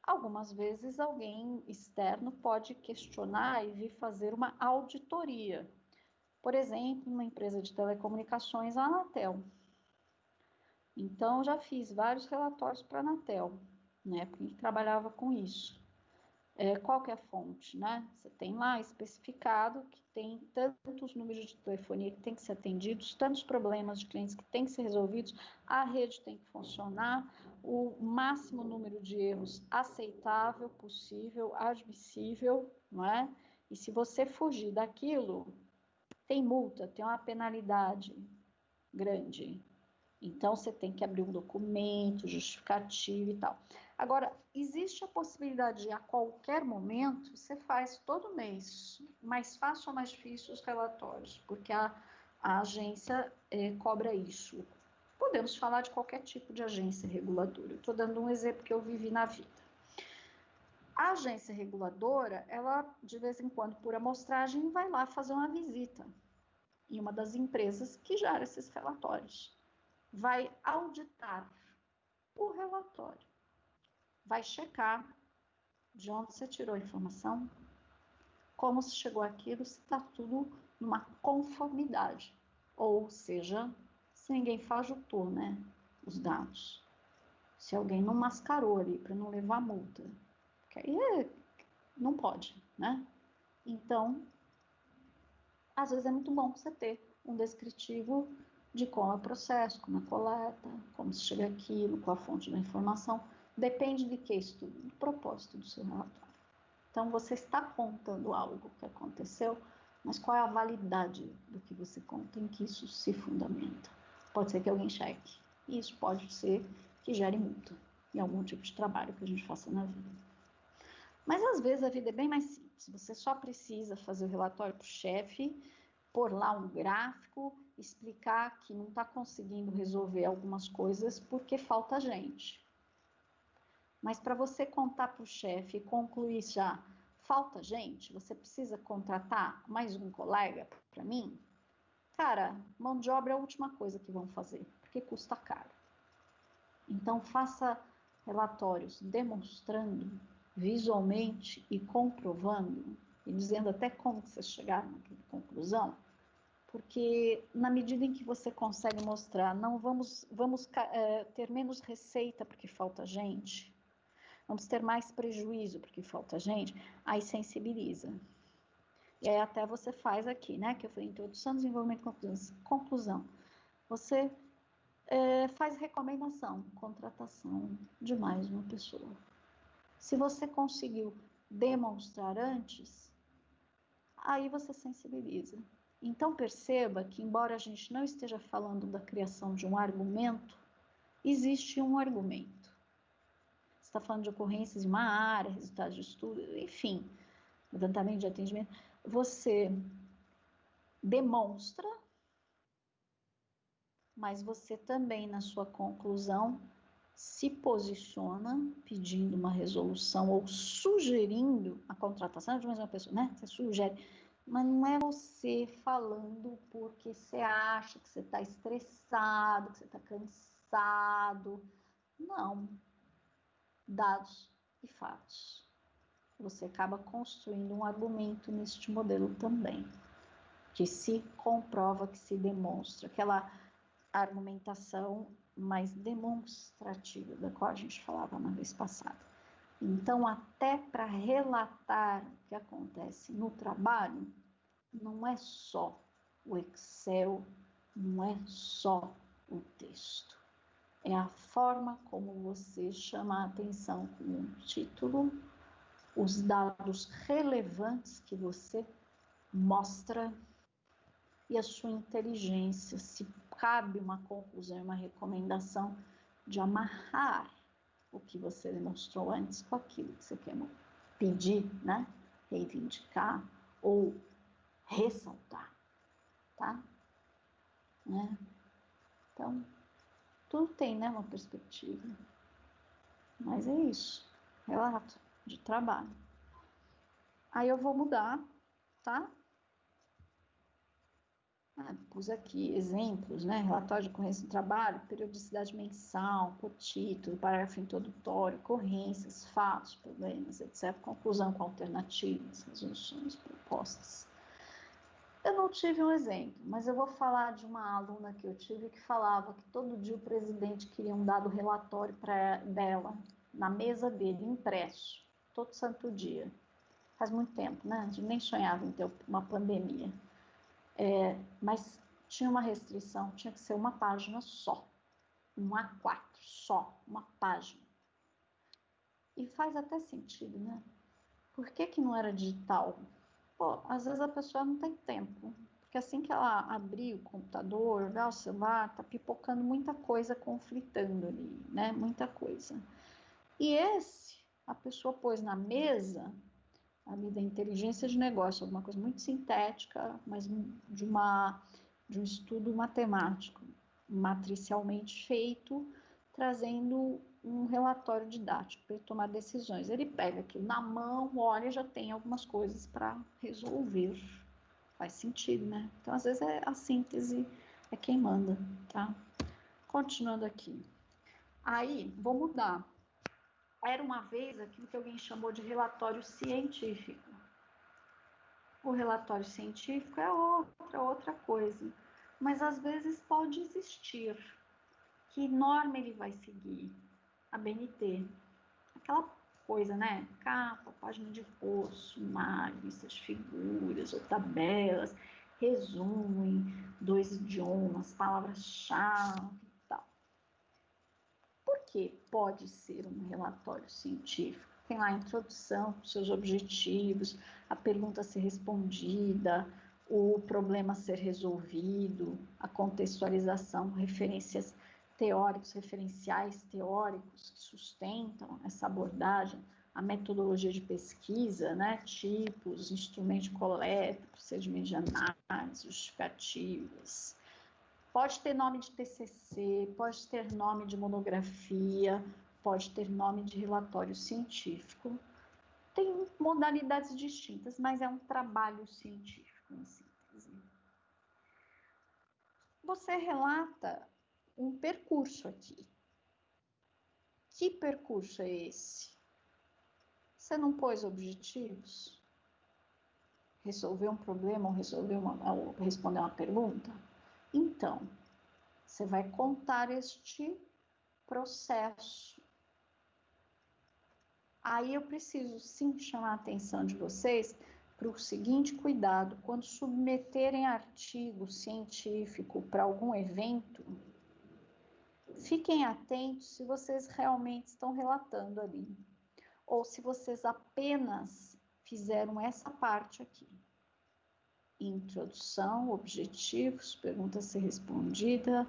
Algumas vezes alguém externo pode questionar e vir fazer uma auditoria. Por exemplo, uma empresa de telecomunicações, a Anatel. Então, já fiz vários relatórios para a Anatel, né, porque a gente trabalhava com isso. Qual que é a fonte, né? Você tem lá especificado que tem tantos números de telefonia que tem que ser atendidos, tantos problemas de clientes que tem que ser resolvidos, a rede tem que funcionar, o máximo número de erros aceitável, possível, admissível, não é? E se você fugir daquilo, tem multa, tem uma penalidade grande. Então, você tem que abrir um documento, justificativo e tal. Agora, existe a possibilidade de, a qualquer momento, você faz todo mês, mais fácil ou mais difícil, os relatórios, porque a agência cobra isso. Podemos falar de qualquer tipo de agência reguladora. Estou dando um exemplo que eu vivi na vida. A agência reguladora, ela, de vez em quando, por amostragem, vai lá fazer uma visita em uma das empresas que gera esses relatórios. Vai auditar o relatório, vai checar de onde você tirou a informação, como se chegou àquilo, se está tudo numa conformidade, ou seja, se ninguém fajutou, né, os dados, se alguém não mascarou ali para não levar multa, porque aí não pode, né? Então, às vezes é muito bom você ter um descritivo de como é o processo, como é a coleta, como se chega aquilo, qual a fonte da informação. Depende de que estudo, do propósito do seu relatório. Então, você está contando algo que aconteceu, mas qual é a validade do que você conta, em que isso se fundamenta? Pode ser que alguém cheque, e isso pode ser que gere multa em algum tipo de trabalho que a gente faça na vida. Mas, às vezes, a vida é bem mais simples. Você só precisa fazer o relatório para o chefe, pôr lá um gráfico, explicar que não está conseguindo resolver algumas coisas porque falta gente. Mas para você contar para o chefe e concluir já, falta gente, você precisa contratar mais um colega para mim? Cara, mão de obra é a última coisa que vão fazer, porque custa caro. Então, faça relatórios demonstrando visualmente e comprovando, e dizendo até como vocês chegaram naquela conclusão, porque na medida em que você consegue mostrar, não vamos ter menos receita porque falta gente, vamos ter mais prejuízo porque falta gente, aí sensibiliza. E aí até você faz aqui, né, que eu falei, introdução, desenvolvimento, conclusão. Você faz recomendação, contratação de mais uma pessoa. Se você conseguiu demonstrar antes, aí você sensibiliza. Então, perceba que, embora a gente não esteja falando da criação de um argumento, existe um argumento. Você está falando de ocorrências de uma área, resultados de estudo, enfim, levantamento de atendimento. Você demonstra, mas você também, na sua conclusão, se posiciona pedindo uma resolução ou sugerindo a contratação de mais uma pessoa, né? Você sugere, mas não é você falando porque você acha que você está estressado, que você está cansado. Não. Dados e fatos. Você acaba construindo um argumento neste modelo também, que se comprova, que se demonstra, aquela argumentação mais demonstrativa, da qual a gente falava na vez passada. Então, até para relatar o que acontece no trabalho, não é só o Excel, não é só o texto. É a forma como você chama a atenção com um título, os dados relevantes que você mostra e a sua inteligência, se cabe uma conclusão e uma recomendação de amarrar o que você demonstrou antes com aquilo que você quer pedir, né? Reivindicar ou ressaltar, tá? Né? Então, tudo tem, né, uma perspectiva. Mas é isso, relato de trabalho. Aí eu vou mudar, tá? Pus aqui exemplos, né? Relatório de ocorrência do trabalho, periodicidade mensal, por título, parágrafo introdutório, ocorrências, fatos, problemas, etc. Conclusão com alternativas, resoluções, propostas. Eu não tive um exemplo, mas eu vou falar de uma aluna que eu tive que falava que todo dia o presidente queria um dado relatório para dela, na mesa dele, impresso, todo santo dia. Faz muito tempo, né? A gente nem sonhava em ter uma pandemia. Mas tinha uma restrição, tinha que ser uma página só, um A4 só, uma página. E faz até sentido, né? Por que não era digital? Pô, às vezes a pessoa não tem tempo, porque assim que ela abrir o computador, olhar o celular, tá pipocando muita coisa, conflitando ali, né? Muita coisa. E esse, a pessoa pôs na mesa ali da inteligência de negócio, alguma coisa muito sintética, mas de um estudo matemático, matricialmente feito, trazendo um relatório didático para ele tomar decisões. Ele pega aquilo na mão, olha, já tem algumas coisas para resolver. Faz sentido, né? Então, às vezes, a síntese é quem manda, tá? Continuando aqui. Aí, vou mudar. Era uma vez aquilo que alguém chamou de relatório científico. O relatório científico é outra coisa. Mas às vezes pode existir. Que norma ele vai seguir? A BNT. Aquela coisa, né? Capa, página de post, sumário, listas de figuras ou tabelas, resumo em 2 idiomas, palavras-chave e tal. Por que pode ser um relatório científico? Tem lá a introdução, seus objetivos, a pergunta a ser respondida, o problema a ser resolvido, a contextualização, referências teóricos, referenciais teóricos que sustentam essa abordagem, a metodologia de pesquisa, né, tipos, instrumentos de coleta, procedimentos de análise, justificativas. Pode ter nome de TCC, pode ter nome de monografia, pode ter nome de relatório científico. Tem modalidades distintas, mas é um trabalho científico, em síntese. Você relata um percurso aqui. Que percurso é esse? Você não pôs objetivos? Resolver um problema ou responder uma pergunta? Então, você vai contar este processo. Aí eu preciso sim chamar a atenção de vocês para o seguinte cuidado: quando submeterem artigo científico para algum evento, fiquem atentos se vocês realmente estão relatando ali, ou se vocês apenas fizeram essa parte aqui. Introdução, objetivos, pergunta a ser respondida,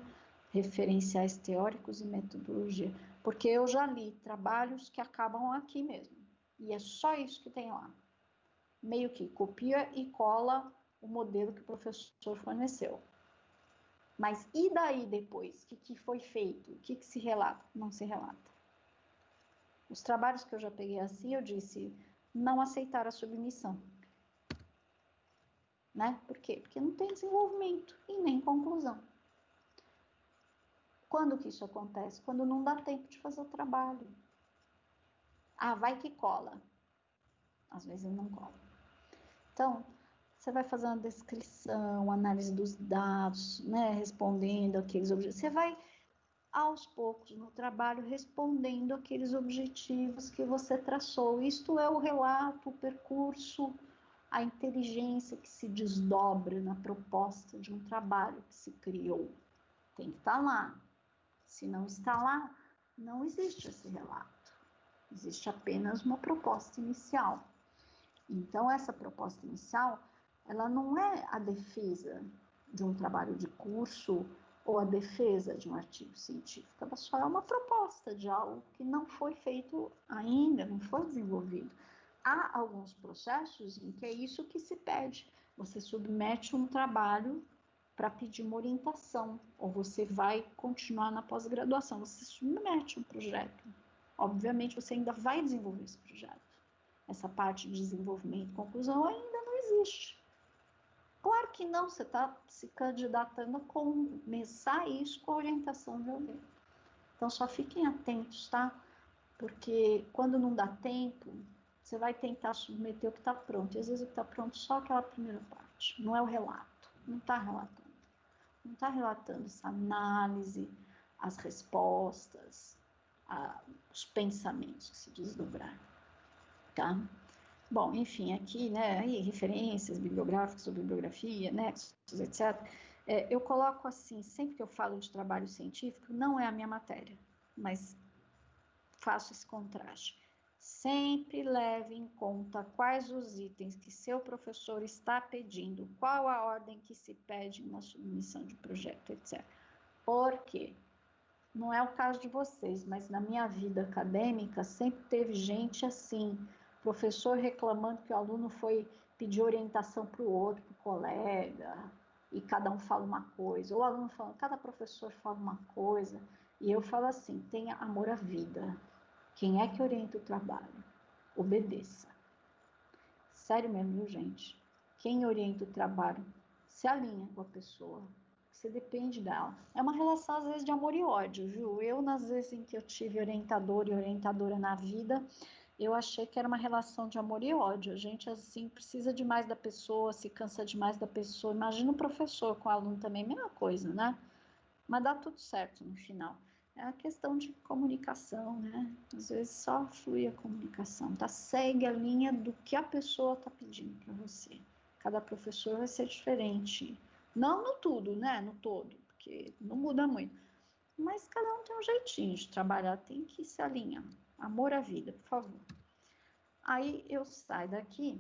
referenciais teóricos e metodologia. Porque eu já li trabalhos que acabam aqui mesmo. E é só isso que tem lá. Meio que copia e cola o modelo que o professor forneceu. Mas e daí depois? O que foi feito? O que se relata? Não se relata. Os trabalhos que eu já peguei assim, eu disse, não aceitar a submissão. Né? Por quê? Porque não tem desenvolvimento e nem conclusão. Quando que isso acontece? Quando não dá tempo de fazer o trabalho. Ah, vai que cola. Às vezes não cola. Então, você vai fazer uma descrição, análise dos dados, né? Respondendo aqueles objetivos. Você vai, aos poucos, no trabalho, respondendo aqueles objetivos que você traçou. Isto é o relato, o percurso, a inteligência que se desdobra na proposta de um trabalho que se criou. Tem que estar lá. Se não está lá, não existe esse relato. Existe apenas uma proposta inicial. Então, essa proposta inicial ela não é a defesa de um trabalho de curso ou a defesa de um artigo científico, ela só é uma proposta de algo que não foi feito ainda, não foi desenvolvido. Há alguns processos em que é isso que se pede. Você submete um trabalho para pedir uma orientação, ou você vai continuar na pós-graduação, você submete um projeto. Obviamente, você ainda vai desenvolver esse projeto. Essa parte de desenvolvimento e conclusão ainda não existe. Claro que não, você está se candidatando a começar isso com a orientação de alguém. Então, só fiquem atentos, tá? Porque quando não dá tempo, você vai tentar submeter o que está pronto. E às vezes o que está pronto é só aquela primeira parte, não é o relato, não está relatando. Não está relatando essa análise, as respostas, os pensamentos que se desdobraram, tá? Bom, enfim, aqui, né, aí, referências bibliográficas ou bibliografia, nexos, etc. Eu coloco assim, sempre que eu falo de trabalho científico, não é a minha matéria, mas faço esse contraste. Sempre leve em conta quais os itens que seu professor está pedindo, qual a ordem que se pede na submissão de projeto, etc. Porque não é o caso de vocês, mas na minha vida acadêmica sempre teve gente assim, professor reclamando que o aluno foi pedir orientação para o outro, para o colega, e cada um fala uma coisa, ou o aluno falando, cada professor fala uma coisa, e eu falo assim, tenha amor à vida. Quem é que orienta o trabalho? Obedeça. Sério mesmo, viu, gente? Quem orienta o trabalho se alinha com a pessoa. Você depende dela. É uma relação, às vezes, de amor e ódio, viu? Eu, nas vezes em que eu tive orientador e orientadora na vida, eu achei que era uma relação de amor e ódio. A gente, assim, precisa demais da pessoa, se cansa demais da pessoa. Imagina o professor com o aluno também, mesma coisa, né? Mas dá tudo certo no final. É a questão de comunicação, né? Às vezes só flui a comunicação, tá? Segue a linha do que a pessoa tá pedindo para você. Cada professor vai ser diferente. Não no tudo, né? No todo, porque não muda muito. Mas cada um tem um jeitinho de trabalhar, tem que se alinhar. Amor à vida, por favor. Aí eu saio daqui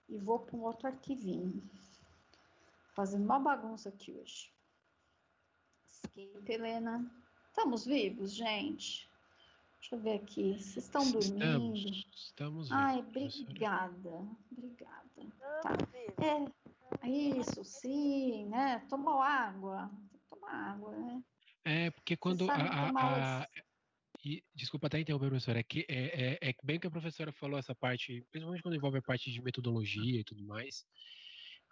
e vou para um outro arquivinho. Fazendo uma bagunça aqui hoje. Escape, Helena. Estamos vivos, gente? Deixa eu ver aqui. Vocês estão dormindo? Estamos Ai, vivos, obrigada. Obrigada. Tá. Isso, sim, né? Tomou água. Tem que tomar água, né? Porque Vocês quando sabem tomar desculpa até interromper, professora, é bem que a professora falou essa parte, principalmente quando envolve a parte de metodologia e tudo mais,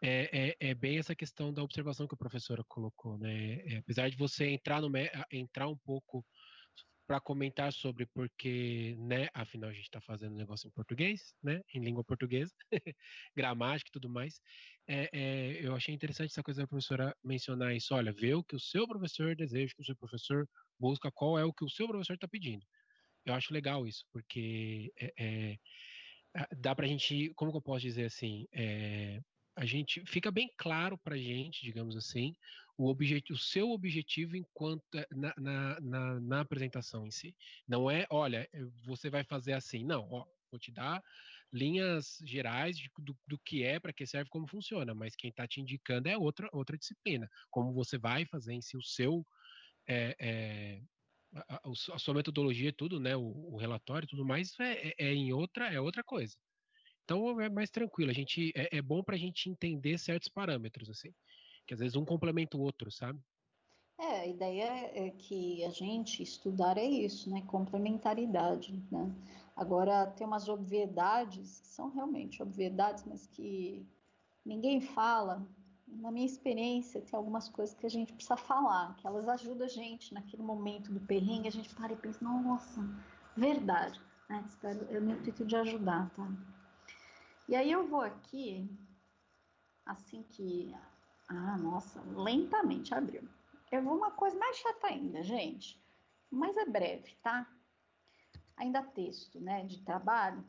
é bem essa questão da observação que a professora colocou, né? Apesar de você entrar um pouco para comentar sobre porque, né, afinal a gente está fazendo negócio em português, né, em língua portuguesa, gramática e tudo mais, eu achei interessante essa coisa da professora mencionar isso, olha, vê o que o seu professor deseja, que o seu professor busca, qual é o que o seu professor está pedindo. Eu acho legal isso, porque dá para a gente, como que eu posso dizer assim, a gente fica bem claro para a gente, digamos assim, o seu objetivo enquanto na apresentação em si. Não é, olha, você vai fazer assim, não, ó, vou te dar linhas gerais do que é, para que serve, como funciona, mas quem está te indicando é outra disciplina. Como você vai fazer em si o seu a sua metodologia e tudo, né, o relatório e tudo mais é outra coisa. Então é mais tranquilo, é bom para a gente entender certos parâmetros, assim, que às vezes um complementa o outro, sabe? a ideia é que a gente estudar é isso, né? Complementaridade, né? Agora, tem umas obviedades que são realmente obviedades, mas que ninguém fala. Na minha experiência, tem algumas coisas que a gente precisa falar, que elas ajudam a gente naquele momento do perrengue, a gente para e pensa, nossa, verdade, né? Espero, eu no intuito de ajudar, tá? E aí eu vou aqui, assim que... nossa, lentamente abriu. Eu vou uma coisa mais chata ainda, gente, mas é breve, tá? Ainda texto, né, de trabalho.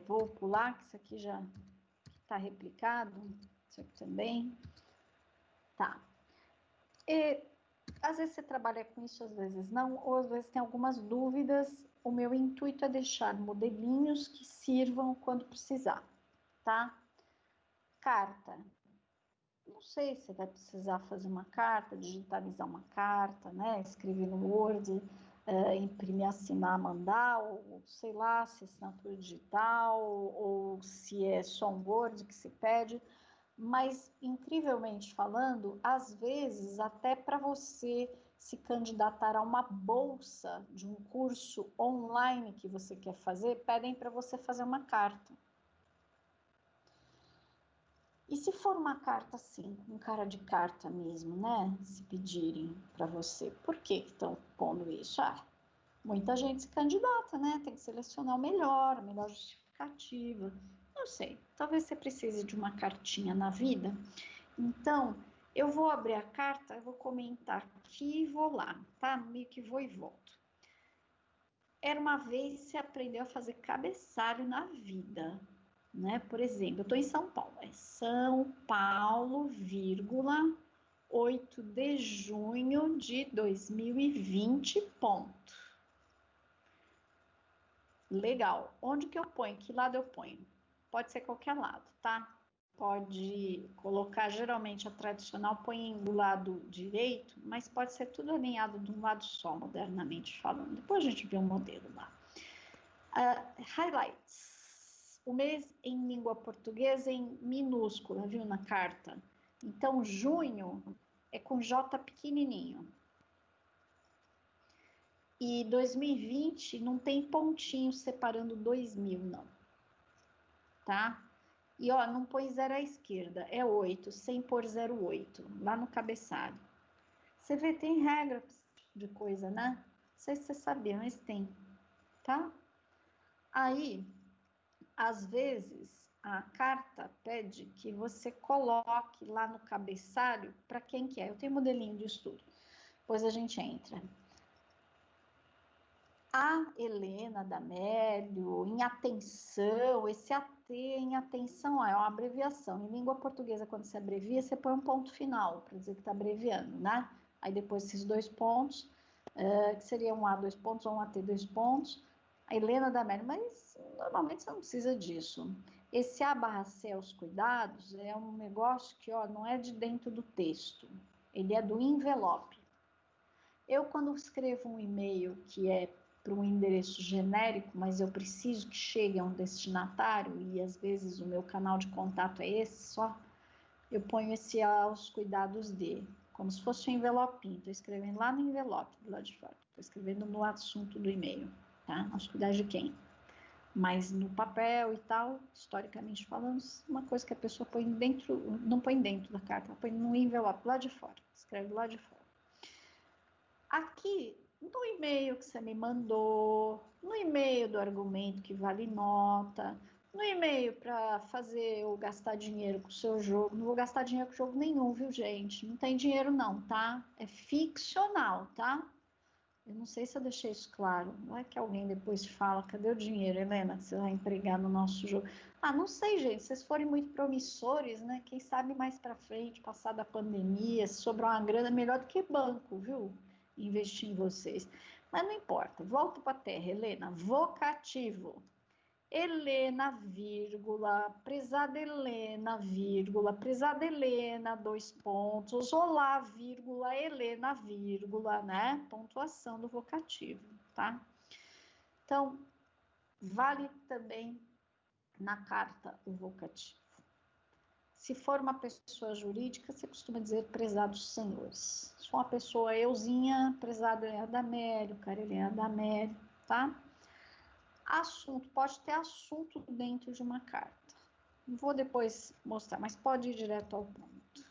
Vou pular, que isso aqui já está replicado, isso aqui também. Tá. E, às vezes você trabalha com isso, às vezes não, ou às vezes tem algumas dúvidas. O meu intuito é deixar modelinhos que sirvam quando precisar, tá? Carta. Não sei se vai precisar fazer uma carta, digitalizar uma carta, né? Escrever no Word, imprimir, assinar, mandar, ou sei lá, se é assinatura digital, ou se é só um Word que se pede. Mas, incrivelmente falando, às vezes, até para você se candidatar a uma bolsa de um curso online que você quer fazer, pedem para você fazer uma carta. E se for uma carta assim, com cara de carta mesmo, né? Se pedirem para você, por que estão pondo isso? Muita gente se candidata, né? Tem que selecionar o melhor, a melhor justificativa. Não sei, talvez você precise de uma cartinha na vida. Então, eu vou abrir a carta, eu vou comentar aqui e vou lá, tá? Meio que vou e volto. Era uma vez você aprendeu a fazer cabeçalho na vida, né? Por exemplo, eu estou em São Paulo. É São Paulo, vírgula, 8 de junho de 2020, ponto. Legal. Onde que eu ponho? Que lado eu ponho? Pode ser qualquer lado, tá? Pode colocar, geralmente a tradicional põe do lado direito, mas pode ser tudo alinhado de um lado só, modernamente falando. Depois a gente vê um modelo lá. Highlights. O mês em língua portuguesa em minúscula, viu, na carta. Então, junho é com J pequenininho. E 2020 não tem pontinho separando 2000, não. Tá? E, ó, não põe 0 à esquerda, é 8, sem pôr 0,8, lá no cabeçalho. Você vê, tem regra de coisa, né? Não sei se você sabia, mas tem, tá? Aí, às vezes, a carta pede que você coloque lá no cabeçalho para quem quer. Eu tenho modelinho de estudo, depois a gente entra. A Helena D'Amelio, em atenção, esse AT em atenção é uma abreviação. Em língua portuguesa, quando você abrevia, você põe um ponto final, para dizer que está abreviando, né? Aí depois esses 2 pontos, que seria um A 2 pontos ou um AT 2 pontos. A Helena D'Amelio, mas normalmente você não precisa disso. Esse A/C aos cuidados é um negócio que, ó, não é de dentro do texto, ele é do envelope. Eu, quando escrevo um e-mail que é para um endereço genérico, mas eu preciso que chegue a um destinatário, e às vezes o meu canal de contato é esse só, eu ponho esse aos cuidados de, como se fosse um envelopinho, estou escrevendo lá no envelope, do lado de fora, estou escrevendo no assunto do e-mail, tá? Aos cuidados de quem? Mas no papel e tal, historicamente falando, uma coisa que a pessoa põe dentro, não põe dentro da carta, ela põe no envelope, lá de fora, escreve lá de fora. Aqui, no e-mail que você me mandou, no e-mail do argumento que vale nota, no e-mail para fazer ou gastar dinheiro com o seu jogo, não vou gastar dinheiro com jogo nenhum, viu, gente? Não tem dinheiro não, tá? É ficcional, tá? Eu não sei se eu deixei isso claro. Não é que alguém depois fala, cadê o dinheiro, Helena, que você vai empregar no nosso jogo? Ah, não sei, gente, se vocês forem muito promissores, né? Quem sabe mais para frente, passar da pandemia, se sobrar uma grana, melhor do que banco, viu? Investir em vocês. Mas não importa, volto para a terra, Helena. Vocativo. Helena, vírgula, prezada Helena, vírgula, prezada Helena, 2 pontos, olá, vírgula, Helena, vírgula, né? Pontuação do vocativo, tá? Então, vale também na carta o vocativo. Se for uma pessoa jurídica, você costuma dizer prezados senhores. Se for uma pessoa euzinha, prezada Helena D'Amelio, cara Helena D'Amelio, tá? Assunto, pode ter assunto dentro de uma carta. Vou depois mostrar, mas pode ir direto ao ponto.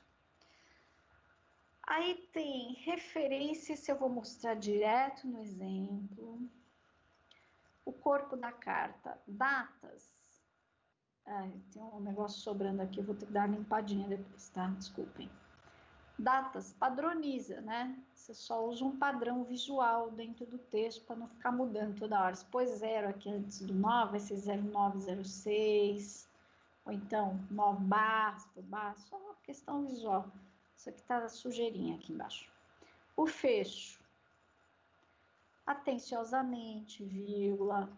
Aí tem referências, eu vou mostrar direto no exemplo. O corpo da carta, datas. Tem um negócio sobrando aqui, eu vou ter que dar uma limpadinha depois, tá? Desculpem. Datas, padroniza, né? Você só usa um padrão visual dentro do texto para não ficar mudando toda hora. Se pôs 0 aqui antes do 9, vai ser 0906, ou então 9 barras por barra, só uma questão visual. Isso aqui tá sujeirinha aqui embaixo. O fecho, atenciosamente, vírgula,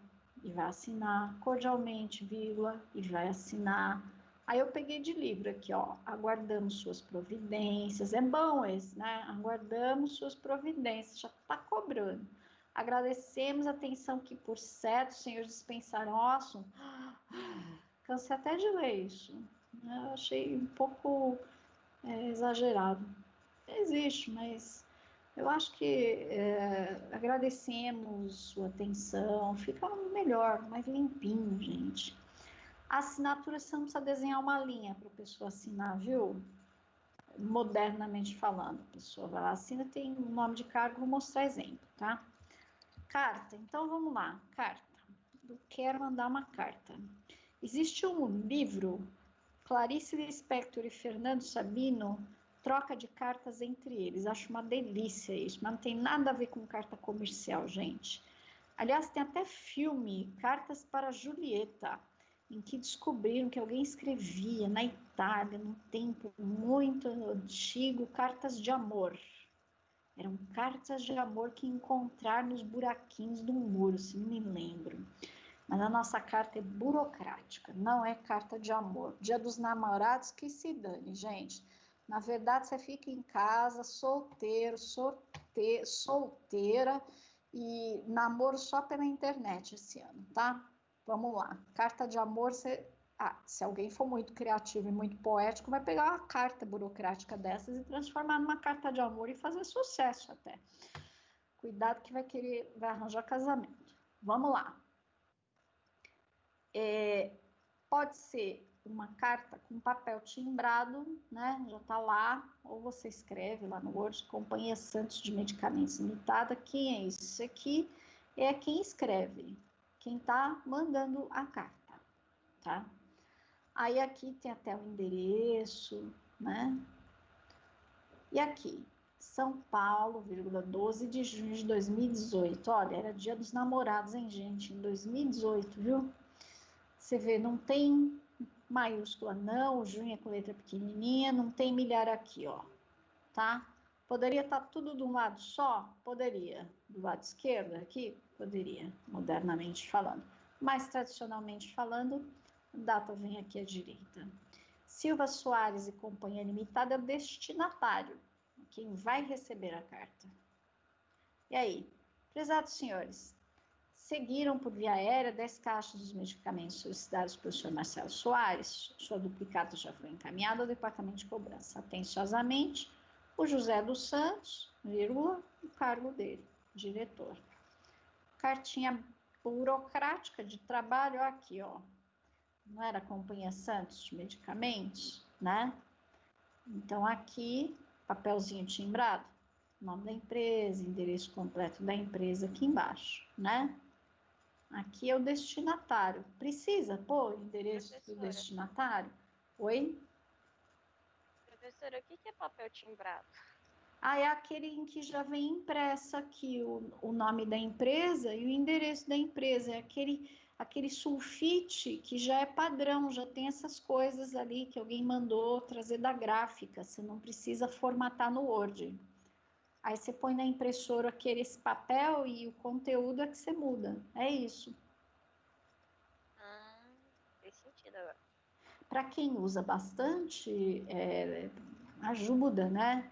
e vai assinar, cordialmente, vírgula, e vai assinar. Aí eu peguei de livro aqui, ó, aguardamos suas providências, é bom esse, né? Aguardamos suas providências, já tá cobrando. Agradecemos a atenção que por certo os senhores dispensaram. Nossa, cansei até de ler isso, né? Eu achei um pouco exagerado. Existe, mas eu acho que agradecemos sua atenção, fica melhor, mais limpinho, gente. A assinatura você não precisa desenhar uma linha para a pessoa assinar, viu? Modernamente falando, a pessoa vai lá, assina, tem o nome de cargo, vou mostrar exemplo, tá? Carta, então vamos lá, carta. Eu quero mandar uma carta. Existe um livro, Clarice Lispector e Fernando Sabino, troca de cartas entre eles. Acho uma delícia isso, mas não tem nada a ver com carta comercial, gente. Aliás, tem até filme, Cartas para Julieta, em que descobriram que alguém escrevia na Itália, num tempo muito antigo, cartas de amor. Eram cartas de amor que encontraram nos buraquinhos do muro, se não me lembro. Mas a nossa carta é burocrática, não é carta de amor. Dia dos namorados, que se dane, gente. Na verdade, você fica em casa, solteiro, solteira, e namoro só pela internet esse ano, tá? Vamos lá. Carta de amor, se alguém for muito criativo e muito poético, vai pegar uma carta burocrática dessas e transformar numa carta de amor e fazer sucesso até. Cuidado que vai arranjar casamento. Vamos lá. Pode ser uma carta com papel timbrado, né? Já tá lá, ou você escreve lá no Word, Companhia Santos de Medicamentos Limitada. Quem é isso? Isso aqui é quem escreve, quem tá mandando a carta, tá? Aí aqui tem até o endereço, né? E aqui, São Paulo, 12 de junho de 2018. Olha, era dia dos namorados, hein, gente? Em 2018, viu? Você vê, não tem maiúscula não, o junho é com letra pequenininha, não tem milhar aqui, ó, tá? Poderia estar tudo de um lado só? Poderia. Do lado esquerdo aqui? Poderia, modernamente falando. Mas, tradicionalmente falando, a data vem aqui à direita. Silva Soares e Companhia Limitada é o destinatário, quem vai receber a carta. E aí, prezados senhores, seguiram por via aérea 10 caixas dos medicamentos solicitados pelo senhor Marcelo Soares. Sua duplicata já foi encaminhada ao departamento de cobrança. Atenciosamente, o José dos Santos, vírgula, o cargo dele, diretor. Cartinha burocrática de trabalho, ó, aqui, ó. Não era a Companhia Santos de Medicamentos, né? Então, aqui, papelzinho timbrado, nome da empresa, endereço completo da empresa aqui embaixo, né? Aqui é o destinatário. Precisa pôr o endereço do destinatário? Oi? Professora, o que é papel timbrado? É aquele em que já vem impressa aqui o nome da empresa e o endereço da empresa. É aquele sulfite que já é padrão, já tem essas coisas ali que alguém mandou trazer da gráfica. Você não precisa formatar no Word. Aí você põe na impressora esse papel e o conteúdo é que você muda. É isso. Fez sentido agora. Para quem usa bastante, ajuda, né?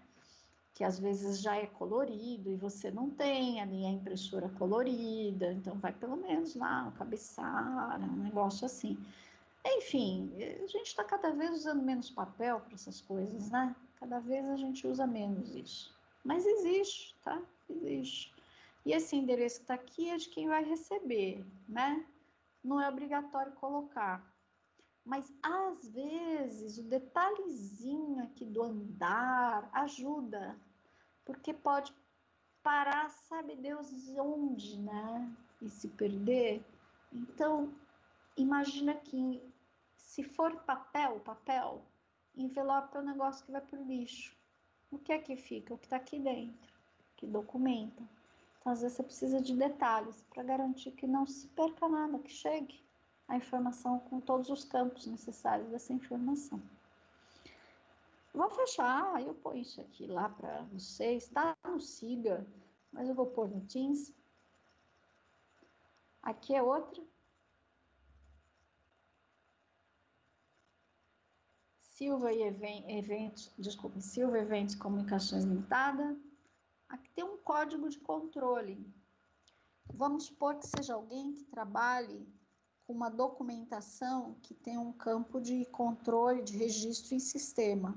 Que às vezes já é colorido e você não tem ali a impressora colorida, então vai pelo menos lá, o cabeçalho, um negócio assim. Enfim, a gente está cada vez usando menos papel para essas coisas, né? Cada vez a gente usa menos isso. Mas existe, tá? Existe. E esse endereço que está aqui é de quem vai receber, né? Não é obrigatório colocar. Mas, às vezes, o detalhezinho aqui do andar ajuda, porque pode parar, sabe Deus onde, né? E se perder. Então, imagina que se for papel, envelope é um negócio que vai para o lixo. O que é que fica? O que está aqui dentro, que documenta. Então, às vezes, você precisa de detalhes para garantir que não se perca nada, que chegue a informação com todos os campos necessários dessa informação. Vou fechar, eu ponho isso aqui lá para vocês, tá no Siga, mas eu vou pôr no Teams. Aqui é outra, Silva Eventos, desculpa, Silva Eventos Comunicações Limitada. Aqui tem um código de controle. Vamos supor que seja alguém que trabalhe com uma documentação que tem um campo de controle, de registro em sistema.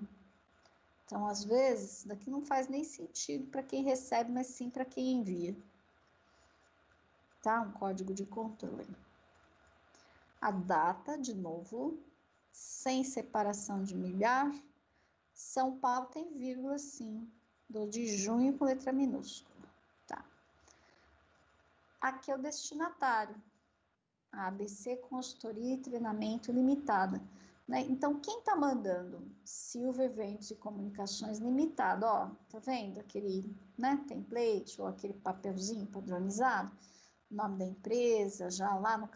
Então, às vezes, isso daqui não faz nem sentido para quem recebe, mas sim para quem envia. Tá? Um código de controle. A data, de novo, sem separação de milhar. São Paulo tem vírgula, sim. Do de junho com letra minúscula. Tá. Aqui é o destinatário. A ABC Consultoria e Treinamento Limitada. Né? Então, quem está mandando? Silva Eventos e Comunicações Limitada. Ó, tá vendo aquele, né, template ou aquele papelzinho padronizado? Nome da empresa, já lá no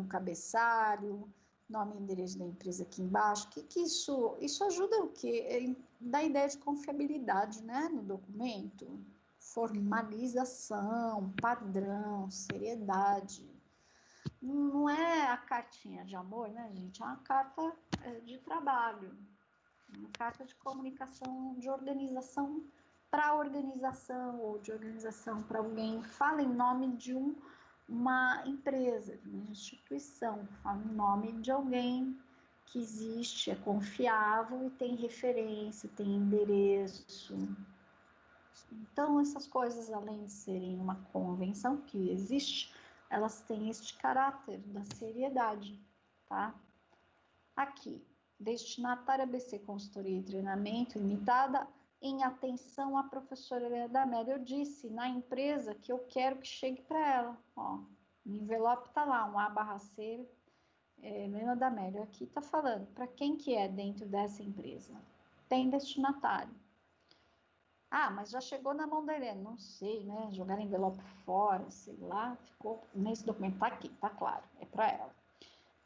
cabeçalho, nome e endereço da empresa aqui embaixo. Que isso? Isso ajuda o quê? Dá ideia de confiabilidade, né, no documento. Formalização, padrão, seriedade. Não é a cartinha de amor, né, gente? É uma carta de trabalho, uma carta de comunicação, de organização para a organização ou de organização para alguém. Fala em nome de uma empresa, de uma instituição, fala em nome de alguém que existe, é confiável e tem referência, tem endereço. Então, essas coisas, além de serem uma convenção que existe, elas têm este caráter da seriedade, tá? Aqui, destinatária ABC Consultoria e Treinamento Limitada, em atenção à professora Helena D'Amelio. Eu disse na empresa que eu quero que chegue para ela, ó, no envelope tá lá, um A/C, Helena D'Amelio. Aqui tá falando, para quem que é dentro dessa empresa? Tem destinatário. Ah, mas já chegou na mão da Helena, não sei, né? Jogaram envelope fora, sei lá, ficou nesse documento, tá aqui, tá claro, é para ela.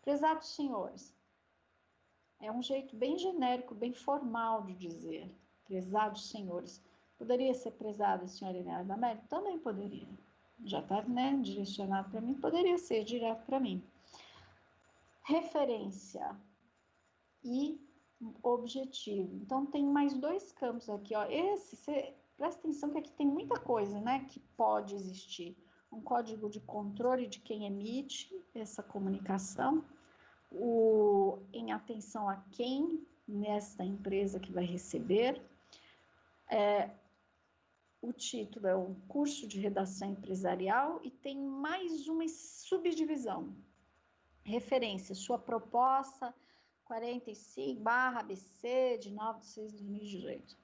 Prezados senhores, é um jeito bem genérico, bem formal de dizer, prezados senhores. Poderia ser prezada a senhora Helena D'Amelio? Também poderia. Já está, né, direcionado para mim, poderia ser direto para mim. Referência e objetivo. Então, tem mais dois campos aqui, ó. Presta atenção que aqui tem muita coisa, né, que pode existir. Um código de controle de quem emite essa comunicação, em atenção a quem nesta empresa que vai receber. O título é um curso de redação empresarial e tem mais uma subdivisão. Referência, sua proposta 45/ABC de 9/6/2018.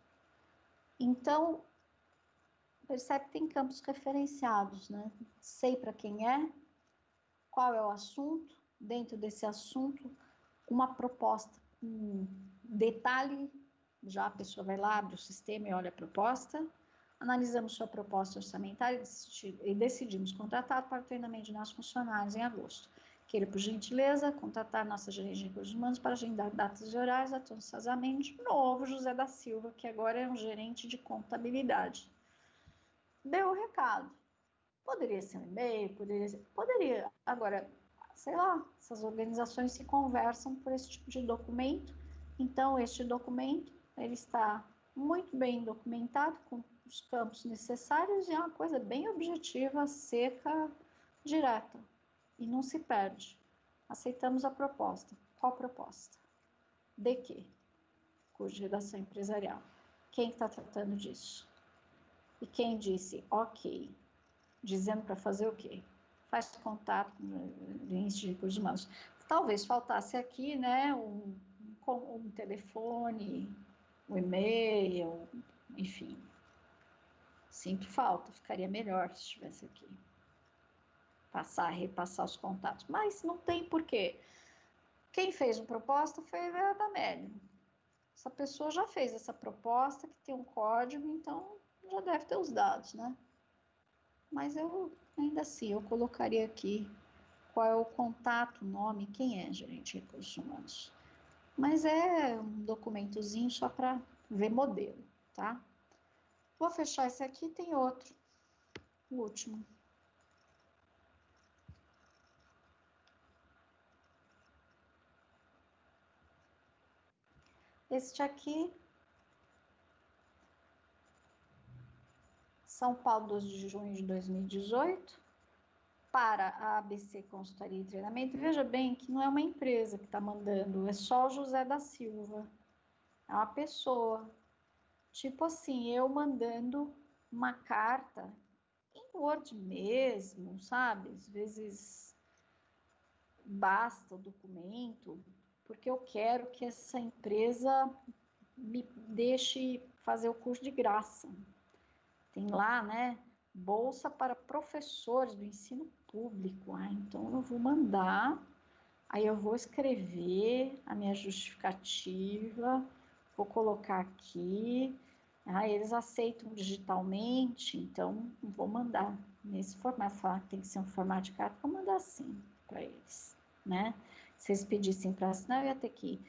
Então, percebe que tem campos referenciados, né? Sei para quem é, qual é o assunto, dentro desse assunto, uma proposta, um detalhe, já a pessoa vai lá, abre o sistema e olha a proposta, analisamos sua proposta orçamentária e decidimos contratar para o treinamento de nossos funcionários em agosto. Queira, por gentileza, contratar nossa gerente de recursos humanos para agendar datas e horários atenciosamente. De novo, José da Silva, que agora é um gerente de contabilidade. Deu o recado. Poderia ser um e-mail, poderia. Agora, sei lá, essas organizações se conversam por esse tipo de documento. Então, este documento, ele está muito bem documentado, com os campos necessários, e é uma coisa bem objetiva, seca, direta. E não se perde. Aceitamos a proposta. Qual proposta? De quê? Curso de redação empresarial. Quem está tratando disso? E quem disse, ok, dizendo para fazer o quê? Faz contato com o gerente de recursos humanos. Talvez faltasse aqui, né, um telefone, um e-mail, enfim. Sinto falta, ficaria melhor se estivesse aqui. Repassar os contatos. Mas não tem porquê. Quem fez uma proposta foi a Helena D'Amelio. Essa pessoa já fez essa proposta, que tem um código, então já deve ter os dados, né? Mas eu, ainda assim, eu colocaria aqui qual é o contato, o nome, quem é gerente de recursos humanos. Mas é um documentozinho só para ver modelo, tá? Vou fechar esse aqui, tem outro, o último. Este aqui, São Paulo, 12 de junho de 2018, para a ABC Consultoria e Treinamento. Veja bem que não é uma empresa que está mandando, é só o José da Silva. É uma pessoa. Tipo assim, eu mandando uma carta em Word mesmo, sabe? Às vezes basta o documento, porque eu quero que essa empresa me deixe fazer o curso de graça. Tem lá, né? Bolsa para professores do ensino público. Então eu vou mandar, aí eu vou escrever a minha justificativa, vou colocar aqui. Eles aceitam digitalmente, então vou mandar nesse formato. Falar que tem que ser um formato de carta, vou mandar assim para eles, né? Se eles pedissem para assinar, eu ia ter que,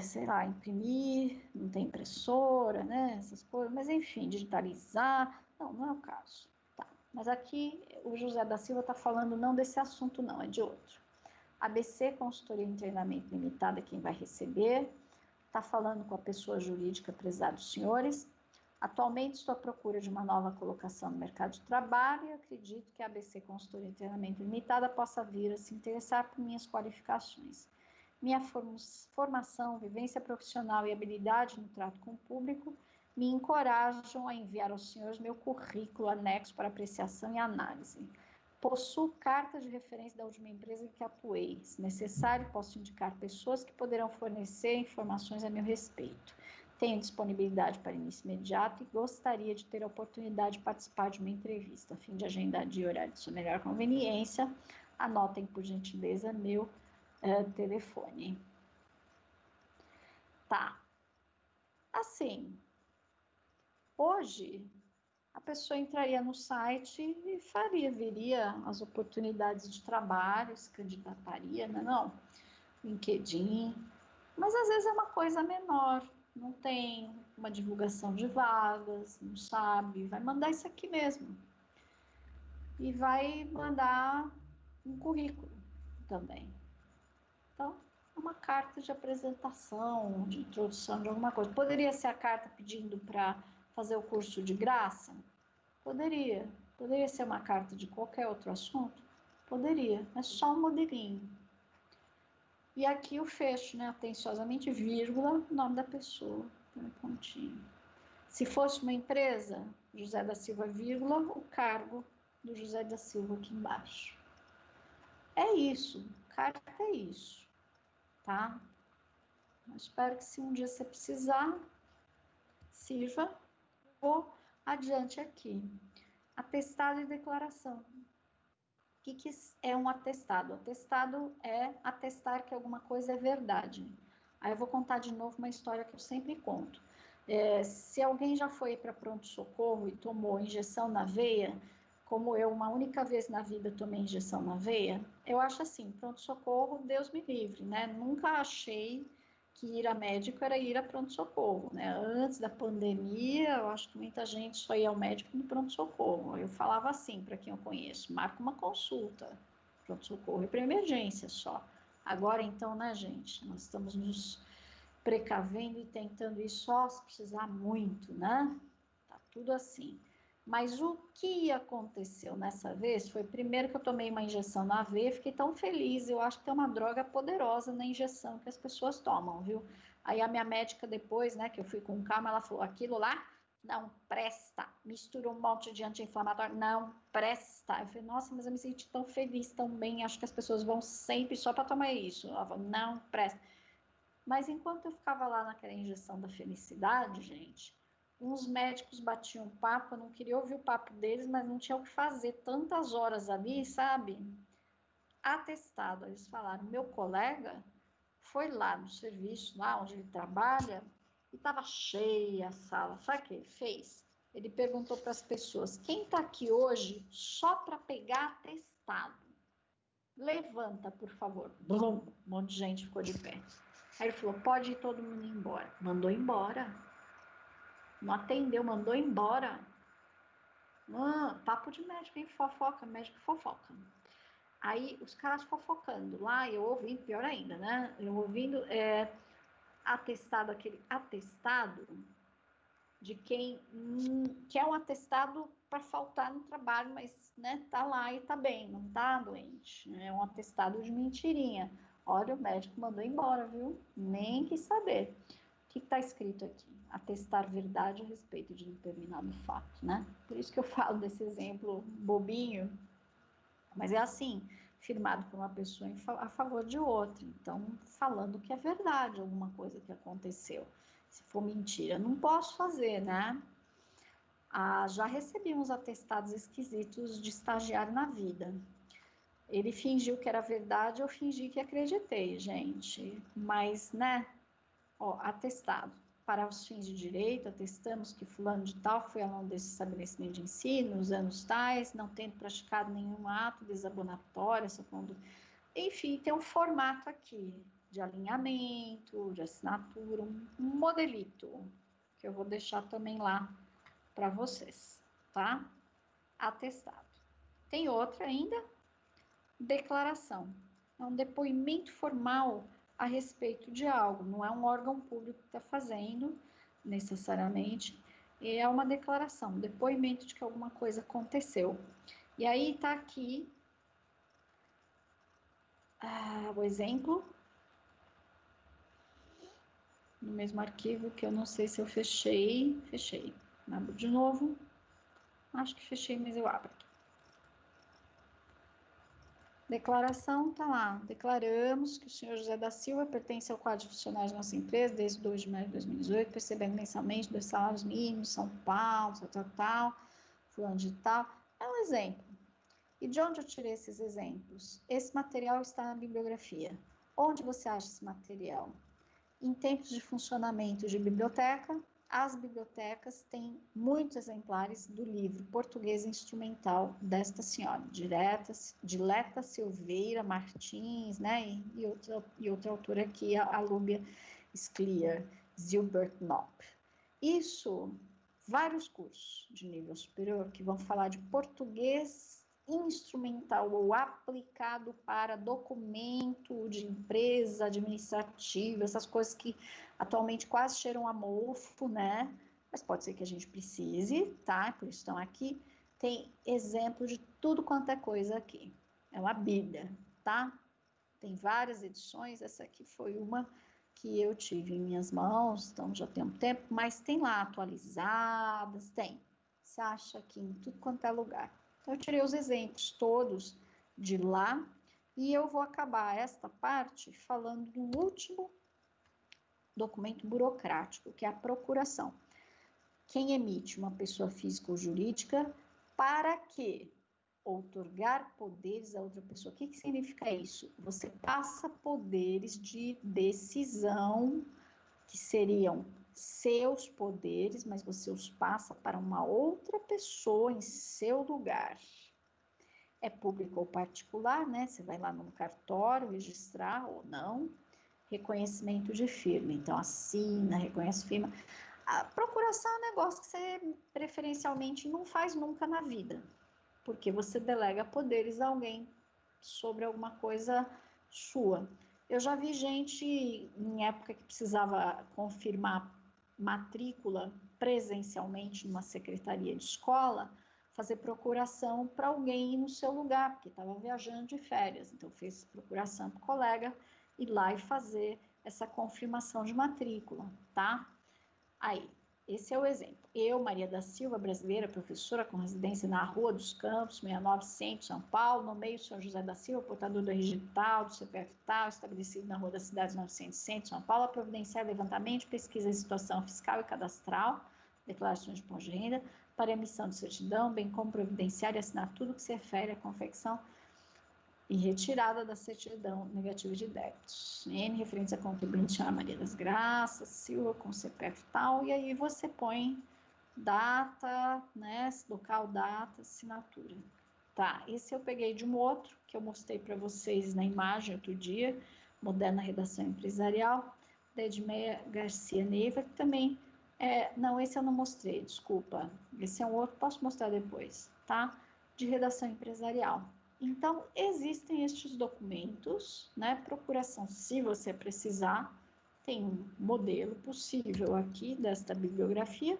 sei lá, imprimir, não tem impressora, né? Essas coisas, mas enfim, digitalizar. Não é o caso. Tá. Mas aqui o José da Silva está falando não desse assunto, não, é de outro. ABC Consultoria em Treinamento Limitada, quem vai receber. Está falando com a pessoa jurídica, prezados senhores. Atualmente estou à procura de uma nova colocação no mercado de trabalho e acredito que a ABC Consultoria e Treinamento Limitada possa vir a se interessar por minhas qualificações. Minha formação, vivência profissional e habilidade no trato com o público me encorajam a enviar aos senhores meu currículo anexo para apreciação e análise. Possuo carta de referência da última empresa em que atuei. Se necessário, posso indicar pessoas que poderão fornecer informações a meu respeito. Tenho disponibilidade para início imediato e gostaria de ter a oportunidade de participar de uma entrevista. A fim de agendar dia e horário de sua melhor conveniência, anotem, por gentileza, meu telefone. Tá. Assim, hoje a pessoa entraria no site e viria as oportunidades de trabalho, se candidataria, não? LinkedIn. Mas às vezes é uma coisa menor, não tem uma divulgação de vagas, não sabe, vai mandar isso aqui mesmo. E vai mandar um currículo também. Então, é uma carta de apresentação, de introdução de alguma coisa. Poderia ser a carta pedindo para fazer o curso de graça? Poderia. Poderia ser uma carta de qualquer outro assunto? Poderia. É só um modelinho. E aqui o fecho, né? Atenciosamente, vírgula, nome da pessoa. Um pontinho. Se fosse uma empresa, José da Silva, vírgula, o cargo do José da Silva aqui embaixo. É isso. Carta é isso. Tá? Eu espero que se um dia você precisar, sirva. Vou adiante aqui. Atestado e declaração. O que é um atestado? O atestado é atestar que alguma coisa é verdade. Aí eu vou contar de novo uma história que eu sempre conto. Se alguém já foi para pronto-socorro e tomou injeção na veia, como eu uma única vez na vida tomei injeção na veia, eu acho assim, pronto-socorro, Deus me livre, né? Nunca achei que ir a médico era ir a pronto-socorro, né? Antes da pandemia, eu acho que muita gente só ia ao médico no pronto-socorro. Eu falava assim para quem eu conheço, marca uma consulta, pronto-socorro e para emergência só. Agora então, né, gente, nós estamos nos precavendo e tentando ir só se precisar muito, né? Tá tudo assim. Mas o que aconteceu nessa vez foi, primeiro, que eu tomei uma injeção na veia, fiquei tão feliz, eu acho que tem uma droga poderosa na injeção que as pessoas tomam, viu? Aí a minha médica depois, né, que eu fui com calma, ela falou, aquilo lá não presta, misturou um monte de anti-inflamatório, não presta. Eu falei, nossa, mas eu me senti tão feliz, tão bem, acho que as pessoas vão sempre só para tomar isso. Ela falou, não presta. Mas enquanto eu ficava lá naquela injeção da felicidade, gente, uns médicos batiam papo, eu não queria ouvir o papo deles, mas não tinha o que fazer, tantas horas ali, sabe? Atestado, eles falaram, meu colega foi lá no serviço, lá onde ele trabalha, e estava cheia a sala. Sabe o que ele fez? Ele perguntou para as pessoas, quem está aqui hoje só para pegar atestado? Levanta, por favor. Blum, um monte de gente ficou de pé. Aí ele falou, pode ir todo mundo embora. Mandou embora. Não atendeu, mandou embora. Papo de médico, hein? Fofoca, médico fofoca. Aí os caras fofocando lá, eu ouvindo, pior ainda, né? Eu ouvindo, atestado, aquele atestado de quem quer um atestado para faltar no trabalho, mas né, tá lá e tá bem, não tá doente. É um atestado de mentirinha. Olha, o médico mandou embora, viu? Nem quis saber. O que está escrito aqui? Atestar verdade a respeito de determinado fato, né? Por isso que eu falo desse exemplo bobinho, mas é assim, firmado por uma pessoa a favor de outra. Então, falando que é verdade alguma coisa que aconteceu. Se for mentira, não posso fazer, né? Já recebi uns atestados esquisitos de estagiário na vida. Ele fingiu que era verdade, eu fingi que acreditei, gente. Mas, né? Ó, atestado. Para os fins de direito, atestamos que fulano de tal foi aluno desse estabelecimento de ensino nos anos tais, não tendo praticado nenhum ato desabonatório, enfim, tem um formato aqui de alinhamento, de assinatura, um modelito, que eu vou deixar também lá para vocês, tá? Atestado. Tem outra ainda, declaração. É um depoimento formal a respeito de algo, não é um órgão público que está fazendo, necessariamente, é uma declaração, um depoimento de que alguma coisa aconteceu. E aí está aqui o exemplo, no mesmo arquivo, que eu não sei se eu fechei, abro de novo, acho que fechei, mas eu abro aqui. Declaração, tá lá. Declaramos que o senhor José da Silva pertence ao quadro de funcionários da nossa empresa desde 2 de maio de 2018, percebendo mensalmente 2 salários mínimos, São Paulo, tal, fulano de tal. É um exemplo. E de onde eu tirei esses exemplos? Esse material está na bibliografia. Onde você acha esse material? Em tempos de funcionamento de biblioteca, as bibliotecas têm muitos exemplares do livro Português Instrumental desta senhora, Dileta Silveira Martins, né, e outra autora aqui, a Lúbia Scliar, Zilbert Knopp. Isso, vários cursos de nível superior que vão falar de português instrumental ou aplicado para documento de empresa administrativa, essas coisas que atualmente quase cheiram a mofo, né? Mas pode ser que a gente precise, tá? Por isso estão aqui. Tem exemplo de tudo quanto é coisa aqui. É uma bíblia, tá? Tem várias edições, essa aqui foi uma que eu tive em minhas mãos, então já tem um tempo, mas tem lá atualizadas, tem. Você acha aqui em tudo quanto é lugar. Então, eu tirei os exemplos todos de lá e eu vou acabar esta parte falando do último documento burocrático, que é a procuração. Quem emite uma pessoa física ou jurídica para quê? Outorgar poderes a outra pessoa. O que significa isso? Você passa poderes de decisão, que seriam seus poderes, mas você os passa para uma outra pessoa em seu lugar. É público ou particular, né? Você vai lá no cartório registrar ou não. Reconhecimento de firma. Então, assina, reconhece firma. A procuração é um negócio que você preferencialmente não faz nunca na vida, porque você delega poderes a alguém sobre alguma coisa sua. Eu já vi gente, em época que precisava confirmar matrícula presencialmente numa secretaria de escola, fazer procuração para alguém ir no seu lugar, porque estava viajando de férias. Então, fez procuração para o colega ir lá e fazer essa confirmação de matrícula, tá? Aí, esse é o exemplo. Eu, Maria da Silva, brasileira, professora com residência na Rua dos Campos, 69 Centro, São Paulo, nomeio o senhor José da Silva, portador do RG tal, do CPF tal, estabelecido na Rua das Cidades 900 Centro, São Paulo, a providenciar levantamento, pesquisa de situação fiscal e cadastral, declarações de imposto de renda, para emissão de certidão, bem como providenciar e assinar tudo que se refere à confecção e retirada da certidão negativa de débitos. N, referente a contribuinte, chama Maria das Graças, Silva, com CPF tal, e aí você põe data, né, local, data, assinatura. Tá, esse eu peguei de um outro, que eu mostrei para vocês na imagem outro dia, Moderna Redação Empresarial, da Edmeia Garcia Neiva, que também, não, esse eu não mostrei, desculpa, esse é um outro, posso mostrar depois, tá? De redação empresarial. Então, existem estes documentos, né? Procuração, se você precisar, tem um modelo possível aqui desta bibliografia.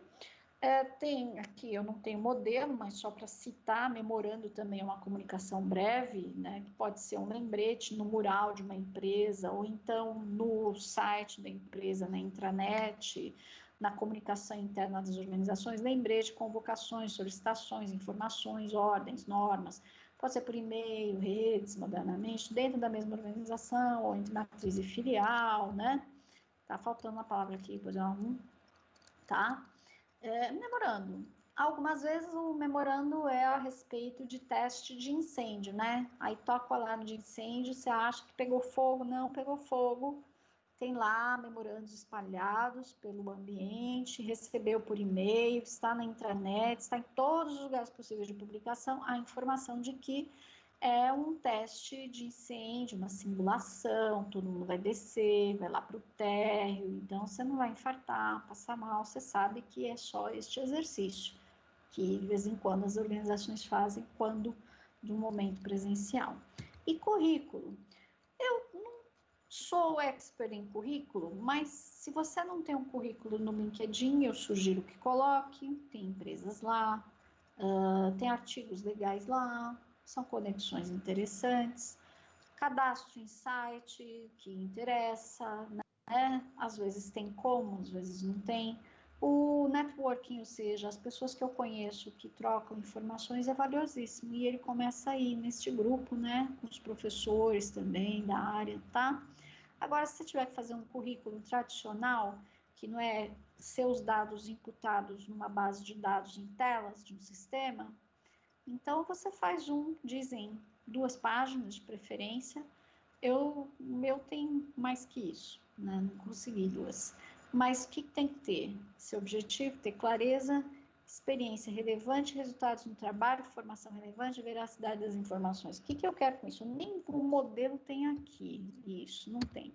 Tem aqui, eu não tenho modelo, mas só para citar, memorando também uma comunicação breve, né, que pode ser um lembrete no mural de uma empresa, ou então no site da empresa, na intranet, na comunicação interna das organizações, lembrete, convocações, solicitações, informações, ordens, normas, pode ser por e-mail, redes, modernamente, dentro da mesma organização, ou entre matriz e filial, né? Tá faltando uma palavra aqui, por exemplo, tá? Memorando. Algumas vezes o memorando é a respeito de teste de incêndio, né? Aí toca o alarme de incêndio, você acha que pegou fogo, não pegou fogo. Tem lá memorandos espalhados pelo ambiente, recebeu por e-mail, está na intranet, está em todos os lugares possíveis de publicação a informação de que é um teste de incêndio, uma simulação, todo mundo vai descer, vai lá para o térreo, então você não vai infartar, passar mal, você sabe que é só este exercício, que de vez em quando as organizações fazem quando de um momento presencial. E currículo. Eu não sou expert em currículo, mas se você não tem um currículo no LinkedIn, eu sugiro que coloque, tem empresas lá, tem artigos legais lá, são conexões interessantes, cadastro em site que interessa, né? Às vezes tem como, às vezes não tem. O networking, ou seja, as pessoas que eu conheço que trocam informações é valiosíssimo, e ele começa aí neste grupo, né, com os professores também da área, tá? Agora, se você tiver que fazer um currículo tradicional, que não é seus dados imputados numa base de dados em telas de um sistema, então você faz dizem 2 páginas de preferência. O meu tem mais que isso, né? Não consegui 2. Mas o que tem que ter? Seu objetivo, ter clareza, experiência relevante, resultados no trabalho, formação relevante, veracidade das informações. O que eu quero com isso? Nem o modelo tem aqui, isso, não tem.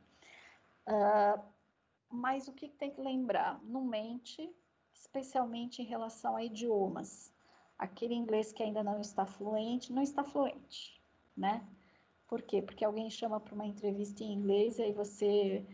Mas o que tem que lembrar? Não mente, especialmente em relação a idiomas. Aquele inglês que ainda não está fluente, né? Por quê? Porque alguém chama para uma entrevista em inglês e aí você,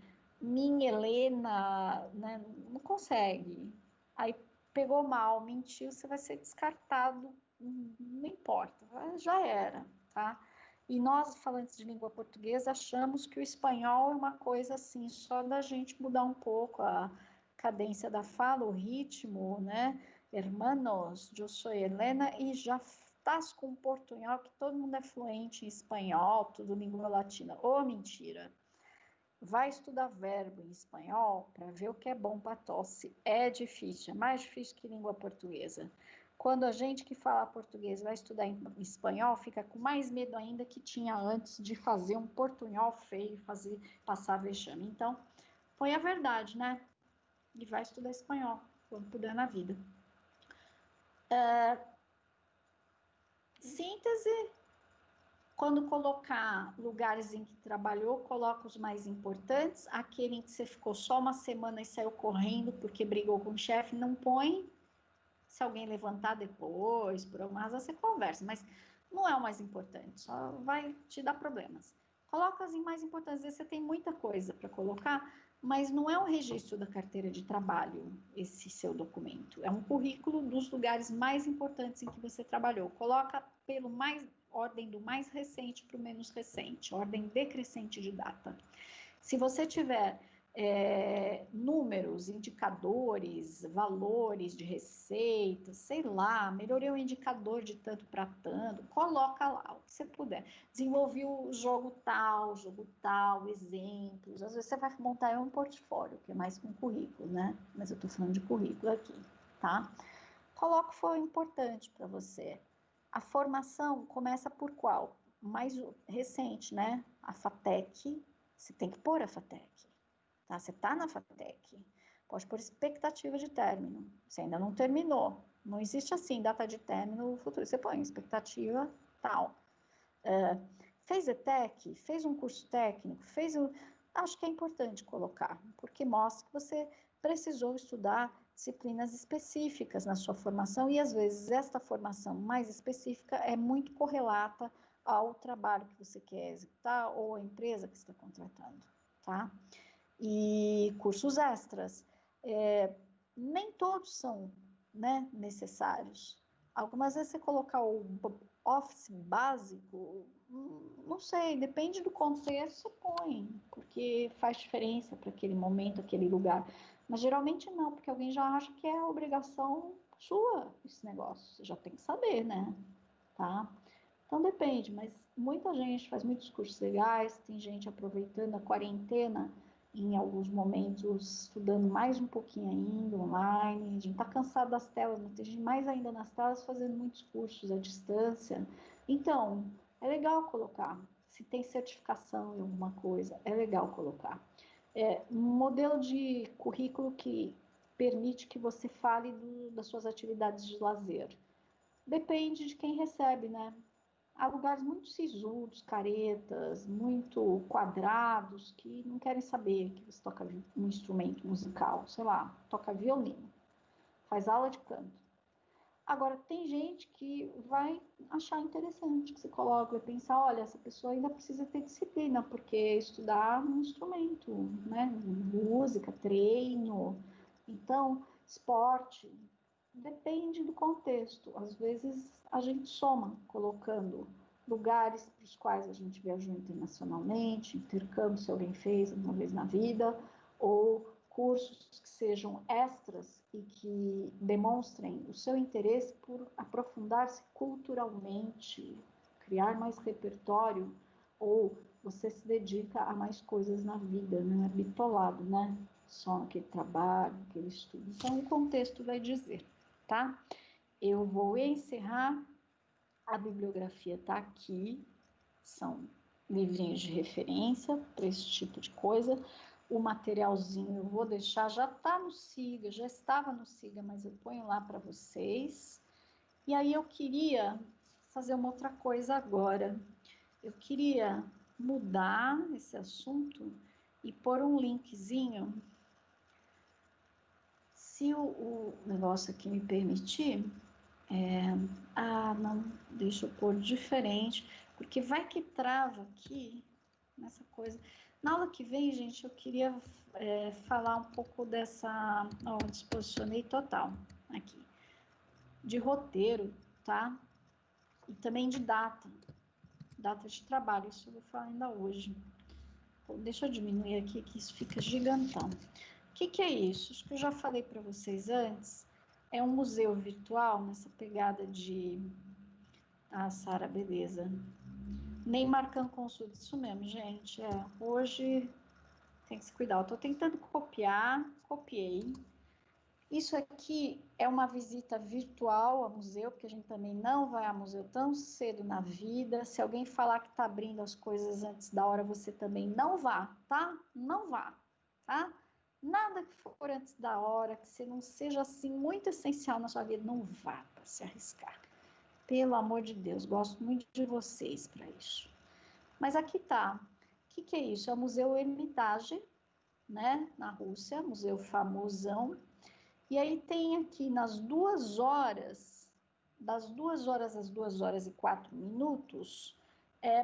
minha Helena, né? Não consegue. Aí pegou mal, mentiu, você vai ser descartado, não importa, já era, tá? E nós, falantes de língua portuguesa, achamos que o espanhol é uma coisa assim, só da gente mudar um pouco a cadência da fala, o ritmo, né? Hermanos, eu sou Helena, e já estás com um portunhol que todo mundo é fluente em espanhol, tudo língua latina. Ô, mentira! Vai estudar verbo em espanhol para ver o que é bom para tosse. É difícil, é mais difícil que língua portuguesa. Quando a gente que fala português vai estudar em espanhol, fica com mais medo ainda que tinha antes de fazer um portunhol feio, passar vexame. Então, põe a verdade, né? E vai estudar espanhol, quando puder na vida. Síntese. Quando colocar lugares em que trabalhou, coloca os mais importantes. Aquele em que você ficou só uma semana e saiu correndo porque brigou com o chefe, não põe. Se alguém levantar depois, por alguma razão, você conversa, mas não é o mais importante, só vai te dar problemas. Coloca as mais importantes, às vezes você tem muita coisa para colocar, mas não é um registro da carteira de trabalho esse seu documento, é um currículo dos lugares mais importantes em que você trabalhou. Coloca pelo ordem do mais recente para o menos recente, ordem decrescente de data. Se você tiver números, indicadores, valores de receita, sei lá, melhorei o indicador de tanto para tanto, coloca lá o que você puder. Desenvolvi o jogo tal, exemplos. Às vezes você vai montar um portfólio, que é mais com currículo, né? Mas eu estou falando de currículo aqui, tá? Coloca o que foi importante para você. A formação começa por qual? Mais recente, né? A FATEC, você tem que pôr a FATEC. Tá? Você está na FATEC, pode pôr expectativa de término, você ainda não terminou, não existe assim, data de término futuro, você põe expectativa tal. Fez ETEC, fez um curso técnico, acho que é importante colocar, porque mostra que você precisou estudar disciplinas específicas na sua formação, e às vezes esta formação mais específica é muito correlata ao trabalho que você quer executar ou à empresa que você está contratando, tá? e cursos extras. Nem todos são, né, necessários. Algumas vezes você colocar o Office básico, não sei, depende do contexto, você põe, porque faz diferença para aquele momento, aquele lugar. Mas geralmente não, porque alguém já acha que é obrigação sua esse negócio, você já tem que saber, né? Tá? Então depende, mas muita gente faz muitos cursos legais, tem gente aproveitando a quarentena em alguns momentos, estudando mais um pouquinho ainda, online, a gente está cansado das telas, mas tem gente mais ainda nas telas fazendo muitos cursos à distância. Então, é legal colocar. Se tem certificação em alguma coisa, é legal colocar. Um modelo de currículo que permite que você fale das suas atividades de lazer. Depende de quem recebe, né? Há lugares muito sisudos, caretas, muito quadrados, que não querem saber que você toca um instrumento musical, sei lá, toca violino, faz aula de canto. Agora, tem gente que vai achar interessante que você coloca e pensar, olha, essa pessoa ainda precisa ter disciplina, porque estudar um instrumento, né? Música, treino, então, esporte, depende do contexto. Às vezes a gente soma, colocando lugares para os quais a gente viajou internacionalmente, intercâmbio se alguém fez uma vez na vida, ou cursos que sejam extras e que demonstrem o seu interesse por aprofundar-se culturalmente, criar mais repertório, ou você se dedica a mais coisas na vida, não é bitolado, né? Só naquele trabalho, naquele estudo. Então, o contexto vai dizer, tá? Eu vou encerrar, a bibliografia está aqui, são livrinhos de referência para esse tipo de coisa. O materialzinho eu vou deixar, já está no Siga, já estava no Siga, mas eu ponho lá para vocês. E aí eu queria fazer uma outra coisa agora. Eu queria mudar esse assunto e pôr um linkzinho. Se o negócio aqui me permitir, não, deixa eu pôr diferente, porque vai que trava aqui nessa coisa. Na aula que vem, gente, eu queria falar um pouco dessa, disposicionei total aqui, de roteiro, tá? E também de data de trabalho, isso eu vou falar ainda hoje. Então, deixa eu diminuir aqui, que isso fica gigantão. O que é isso? Acho que eu já falei para vocês antes. É um museu virtual nessa pegada de... Sara, beleza. Nem marcando consulta, isso mesmo, gente. Hoje tem que se cuidar. Eu estou tentando copiar, copiei. Isso aqui é uma visita virtual a museu, porque a gente também não vai a museu tão cedo na vida. Se alguém falar que está abrindo as coisas antes da hora, você também não vá, tá? Não vá, tá? Nada que for antes da hora, que você não seja assim muito essencial na sua vida, não vá para se arriscar. Pelo amor de Deus, gosto muito de vocês para isso. Mas aqui tá. O que é isso? É o Museu Hermitage, né? Na Rússia, museu famosão. E aí tem aqui nas 2 horas, das 2 horas às 2h04,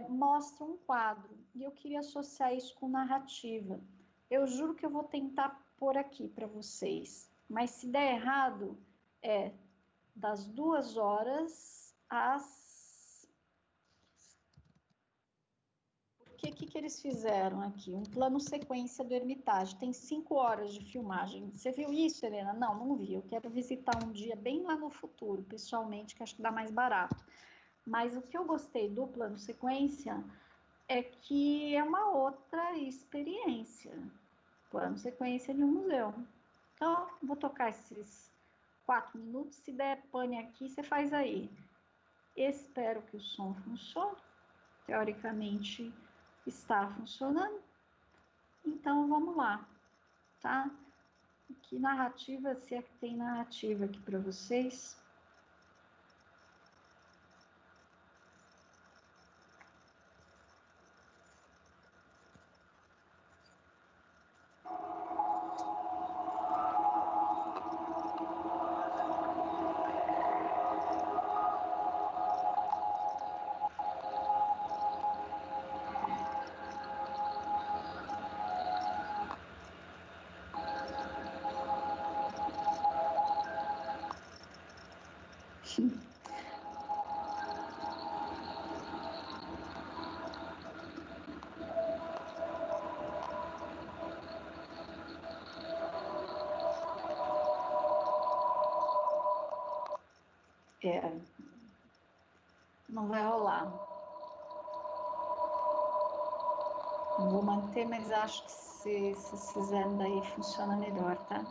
mostra um quadro. E eu queria associar isso com narrativa. Eu juro que eu vou tentar pôr aqui para vocês. Mas se der errado, das 2 horas às... O que eles fizeram aqui? Um plano sequência do Hermitage. Tem 5 horas de filmagem. Você viu isso, Helena? Não vi. Eu quero visitar um dia bem lá no futuro, pessoalmente, que acho que dá mais barato. Mas o que eu gostei do plano sequência é que é uma outra experiência. Plano sequência de um museu. Então, vou tocar esses 4 minutos. Se der pane aqui, você faz aí. Espero que o som funcione. Teoricamente, está funcionando. Então, vamos lá, tá? Que narrativa, se é que tem narrativa aqui para vocês? Não vai rolar. Não vou manter, mas acho que se vocês fizerem daí funciona melhor, tá?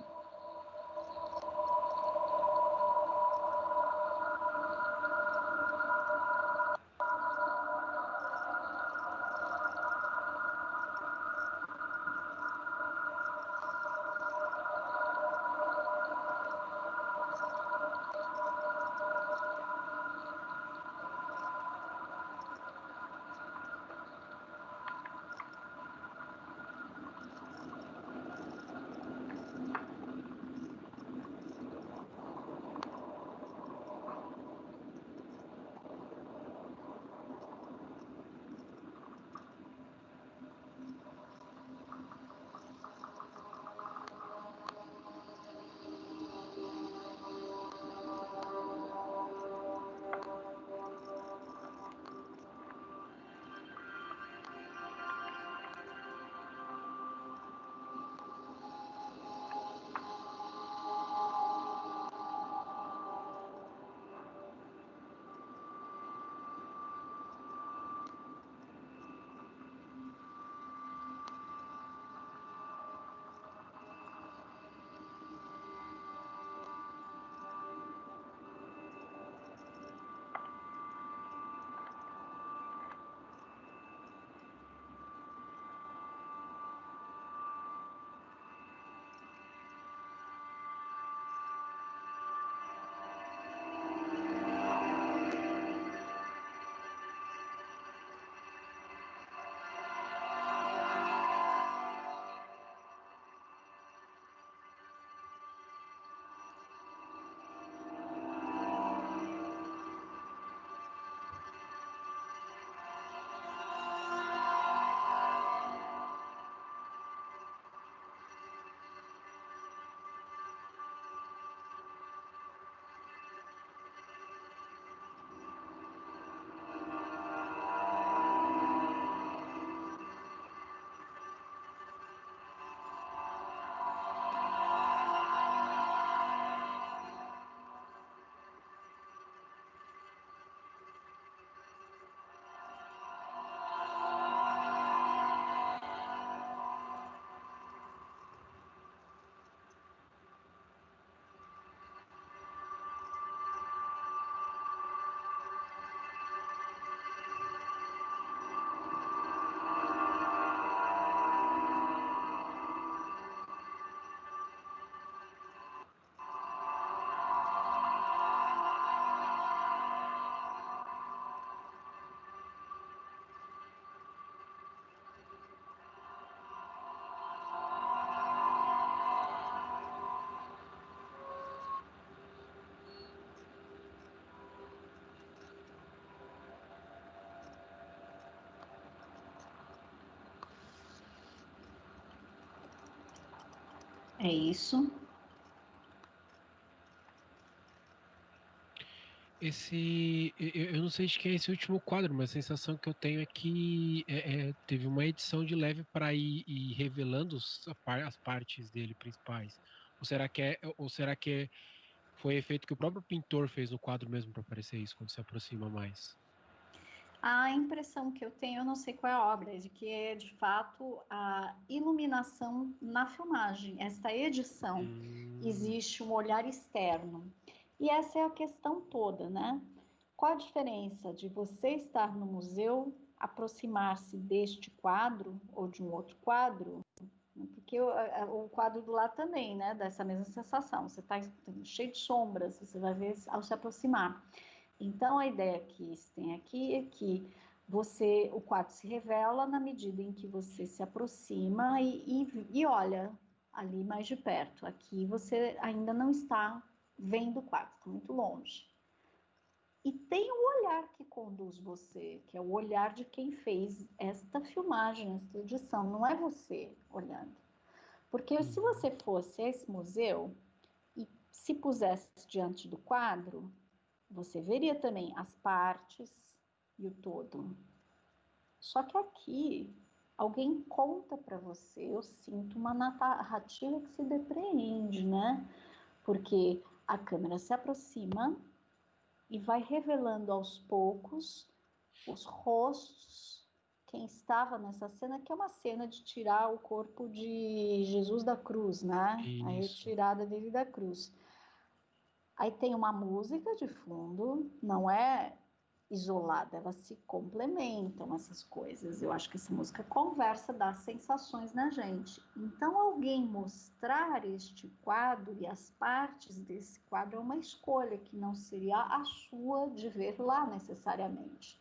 É isso. Eu não sei de quem é esse último quadro, mas a sensação que eu tenho é que teve uma edição de leve para ir revelando as partes dele principais. Ou será que foi efeito que o próprio pintor fez no quadro mesmo para parecer isso quando se aproxima mais? A impressão que eu tenho, eu não sei qual é a obra, é de que é de fato a iluminação na filmagem. Esta edição existe um olhar externo. E essa é a questão toda, né? Qual a diferença de você estar no museu, aproximar-se deste quadro ou de um outro quadro? Porque o quadro do lado também, né? Dá essa mesma sensação. Você está cheio de sombras, você vai ver ao se aproximar. Então, a ideia que se tem aqui é que o quadro se revela na medida em que você se aproxima e olha ali mais de perto. Aqui você ainda não está vendo o quadro, está muito longe. E tem o olhar que conduz você, que é o olhar de quem fez esta filmagem, esta edição, não é você olhando. Porque se você fosse a esse museu e se pusesse diante do quadro, você veria também as partes e o todo. Só que aqui, alguém conta para você, eu sinto uma narrativa que se depreende, né? Porque a câmera se aproxima e vai revelando aos poucos os rostos, quem estava nessa cena, que é uma cena de tirar o corpo de Jesus da cruz, né? A Isso. retirada dele da cruz. Aí tem uma música de fundo, não é isolada, elas se complementam, essas coisas. Eu acho que essa música conversa, dá sensações na gente. Então, alguém mostrar este quadro e as partes desse quadro é uma escolha que não seria a sua de ver lá necessariamente.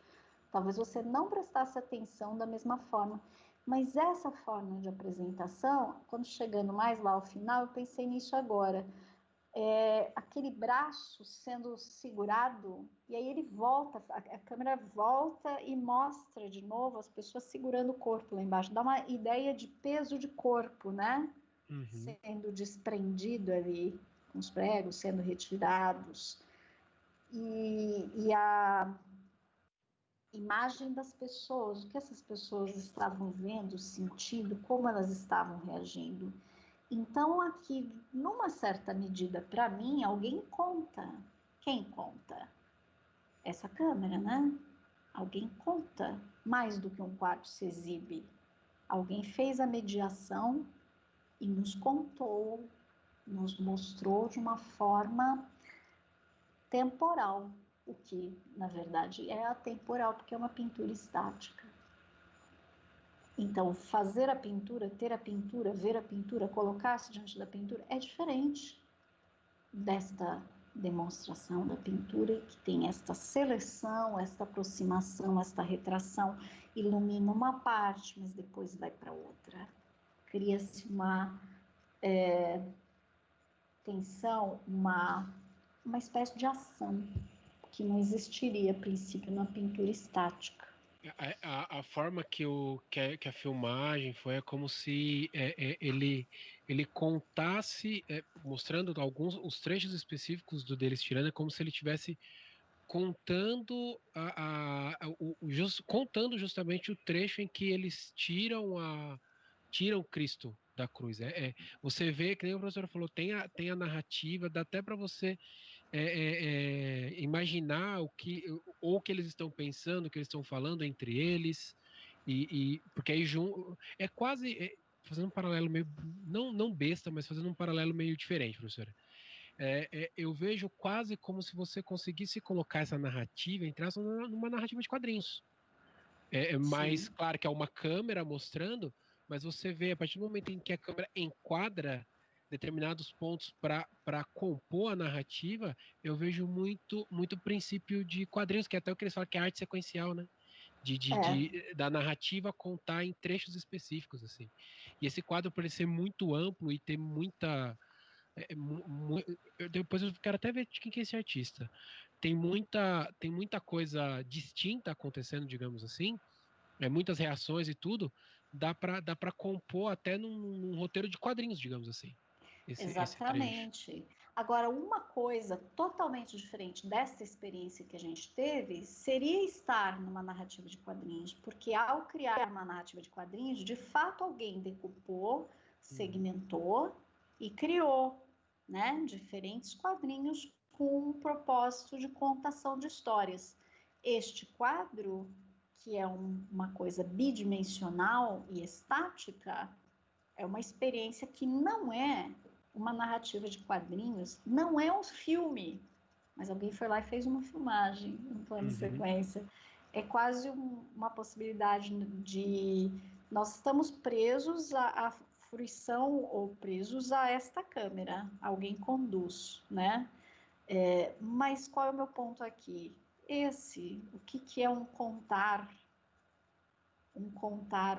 Talvez você não prestasse atenção da mesma forma. Mas essa forma de apresentação, quando chegando mais lá ao final, eu pensei nisso agora. Aquele braço sendo segurado, e aí ele volta, a câmera volta e mostra de novo as pessoas segurando o corpo lá embaixo. Dá uma ideia de peso de corpo, né? Sendo desprendido ali, com os pregos sendo retirados. E a imagem das pessoas, o que essas pessoas estavam vendo, sentindo, como elas estavam reagindo. Então, aqui, numa certa medida, para mim, alguém conta. Quem conta? Essa câmera, né? Alguém conta mais do que um quadro se exibe. Alguém fez a mediação e nos contou, nos mostrou de uma forma temporal, o que, na verdade, é atemporal, porque é uma pintura estática. Então, fazer a pintura, ter a pintura, ver a pintura, colocar-se diante da pintura é diferente desta demonstração da pintura, que tem esta seleção, esta aproximação, esta retração, ilumina uma parte, mas depois vai para outra. Cria-se uma tensão, uma espécie de ação que não existiria a princípio na pintura estática. A forma que a filmagem foi é como se ele contasse, mostrando os trechos específicos do deles tirando, é como se ele tivesse contando contando justamente o trecho em que eles tiram Cristo da cruz. Você vê, que nem o professor falou, tem a narrativa, dá até para você imaginar o que eles estão pensando, o que eles estão falando entre eles, porque aí é quase fazendo um paralelo meio não besta, mas fazendo um paralelo meio diferente, professora. Eu vejo quase como se você conseguisse colocar essa narrativa, entrar numa narrativa de quadrinhos. Mas claro que é uma câmera mostrando, mas você vê a partir do momento em que a câmera enquadra determinados pontos para compor a narrativa, eu vejo muito princípio de quadrinhos, que é até o que eles falam que é arte sequencial, né? Da narrativa contar em trechos específicos, assim. E esse quadro, por ele ser muito amplo e ter muita... depois eu quero até ver de quem que é esse artista. Tem muita coisa distinta acontecendo, digamos assim, muitas reações e tudo, dá para compor até num roteiro de quadrinhos, digamos assim. Esse trecho. Exatamente. Agora, uma coisa totalmente diferente dessa experiência que a gente teve seria estar numa narrativa de quadrinhos, porque ao criar uma narrativa de quadrinhos, de fato alguém decupou, segmentou e criou, né, diferentes quadrinhos com um propósito de contação de histórias. Este quadro, que é uma coisa bidimensional e estática, é uma experiência que não é uma narrativa de quadrinhos, não é um filme, mas alguém foi lá e fez uma filmagem, um plano de sequência. É quase uma possibilidade de... Nós estamos presos à fruição ou presos a esta câmera, alguém conduz, né? Mas qual é o meu ponto aqui? O que é um contar,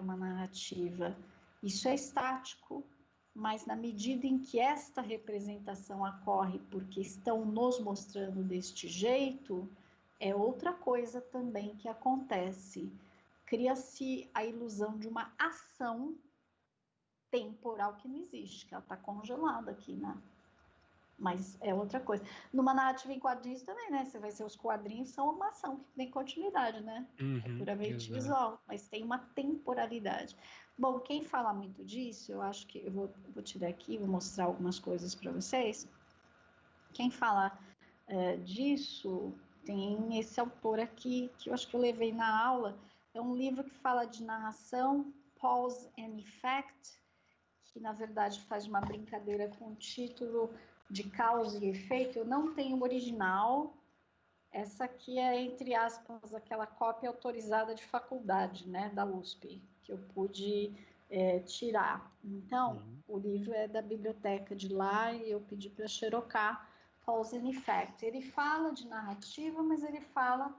uma narrativa? Isso é estático, mas na medida em que esta representação ocorre porque estão nos mostrando deste jeito, é outra coisa também que acontece. Cria-se a ilusão de uma ação temporal que não existe, que ela está congelada aqui, né? mas é outra coisa. Numa narrativa em quadrinhos também, né? Você vai ser os quadrinhos são uma ação que tem continuidade, né? É puramente visual, mas tem uma temporalidade. Bom, quem fala muito disso, eu acho que eu vou tirar aqui, vou mostrar algumas coisas para vocês. Quem fala disso tem esse autor aqui, que eu acho que eu levei na aula. É um livro que fala de narração, Pause and Effect, que na verdade faz uma brincadeira com o título de causa e efeito. Eu não tenho o original. Essa aqui é, entre aspas, aquela cópia autorizada de faculdade, né, da USP, que eu pude tirar. Então, o livro é da biblioteca de lá e eu pedi para xerocar, Pause and Effect. Ele fala de narrativa, mas ele fala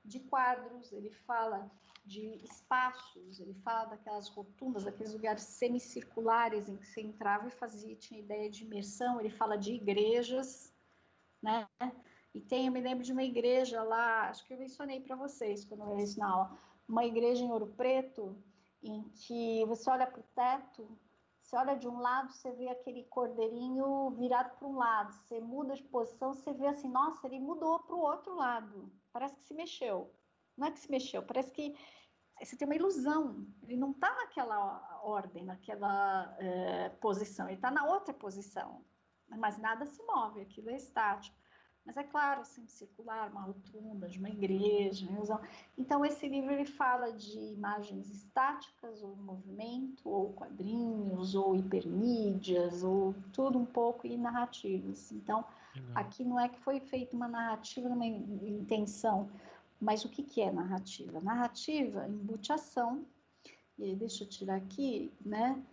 de quadros, ele fala de espaços, ele fala daquelas rotundas, daqueles lugares semicirculares em que você entrava e tinha ideia de imersão. Ele fala de igrejas, né? E eu me lembro de uma igreja lá, acho que eu mencionei para vocês quando eu ia isso na aula, uma igreja em Ouro Preto, em que você olha para o teto, você olha de um lado, você vê aquele cordeirinho virado para um lado, você muda de posição, você vê assim, nossa, ele mudou para o outro lado, parece que se mexeu. Não é que se mexeu, parece que você tem uma ilusão, ele não está naquela ordem, naquela posição, ele está na outra posição, mas nada se move, aquilo é estático. Mas é claro, assim, circular, uma rotunda de uma igreja. Então, esse livro ele fala de imagens estáticas, ou movimento, ou quadrinhos, ou hipermídias, ou tudo um pouco, e narrativas. Então, aqui não é que foi feita uma narrativa numa intenção, mas o que é narrativa? Narrativa embute ação, e aí deixa eu tirar aqui, né?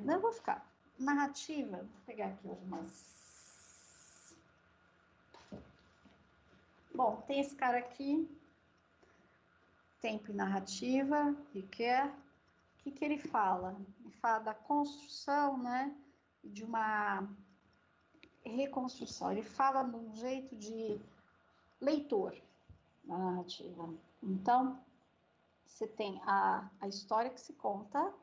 Não, eu vou ficar. Narrativa, vou pegar aqui algumas. Bom, tem esse cara aqui, tempo e narrativa, Ricoeur. O que ele fala? Ele fala da construção, né, de uma reconstrução. Ele fala de um jeito de leitor na narrativa. Então, você tem a história que se conta,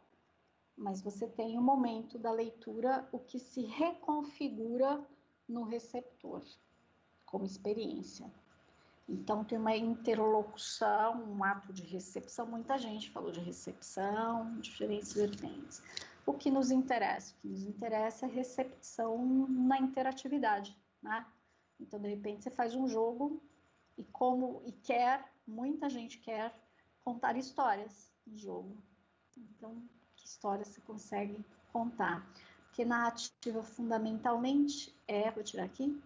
mas você tem o momento da leitura, o que se reconfigura no receptor, como experiência. Então, tem uma interlocução, um ato de recepção. Muita gente falou de recepção, diferentes vertentes. O que nos interessa? O que nos interessa é recepção na interatividade, né? Então, de repente, você faz um jogo e muita gente quer contar histórias no jogo. Então, que história você consegue contar? Porque narrativa, fundamentalmente, vou tirar aqui,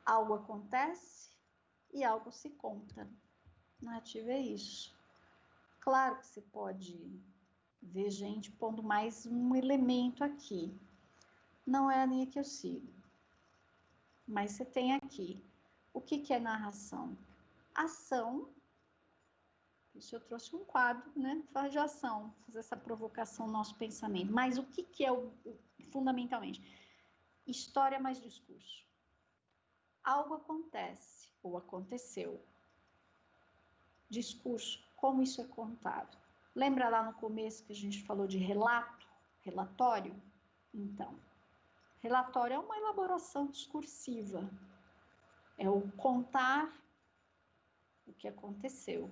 algo acontece e algo se conta. Narrativa é isso. Claro que você pode ver gente pondo mais um elemento aqui. Não é a linha que eu sigo. Mas você tem aqui. O que é narração? Ação. Isso eu trouxe um quadro, né? Faz de ação, fazer essa provocação no nosso pensamento. Mas o que é fundamentalmente? História mais discurso. Algo acontece ou aconteceu. Discurso, como isso é contado. Lembra lá no começo que a gente falou de relatório? Então, relatório é uma elaboração discursiva. É o contar o que aconteceu.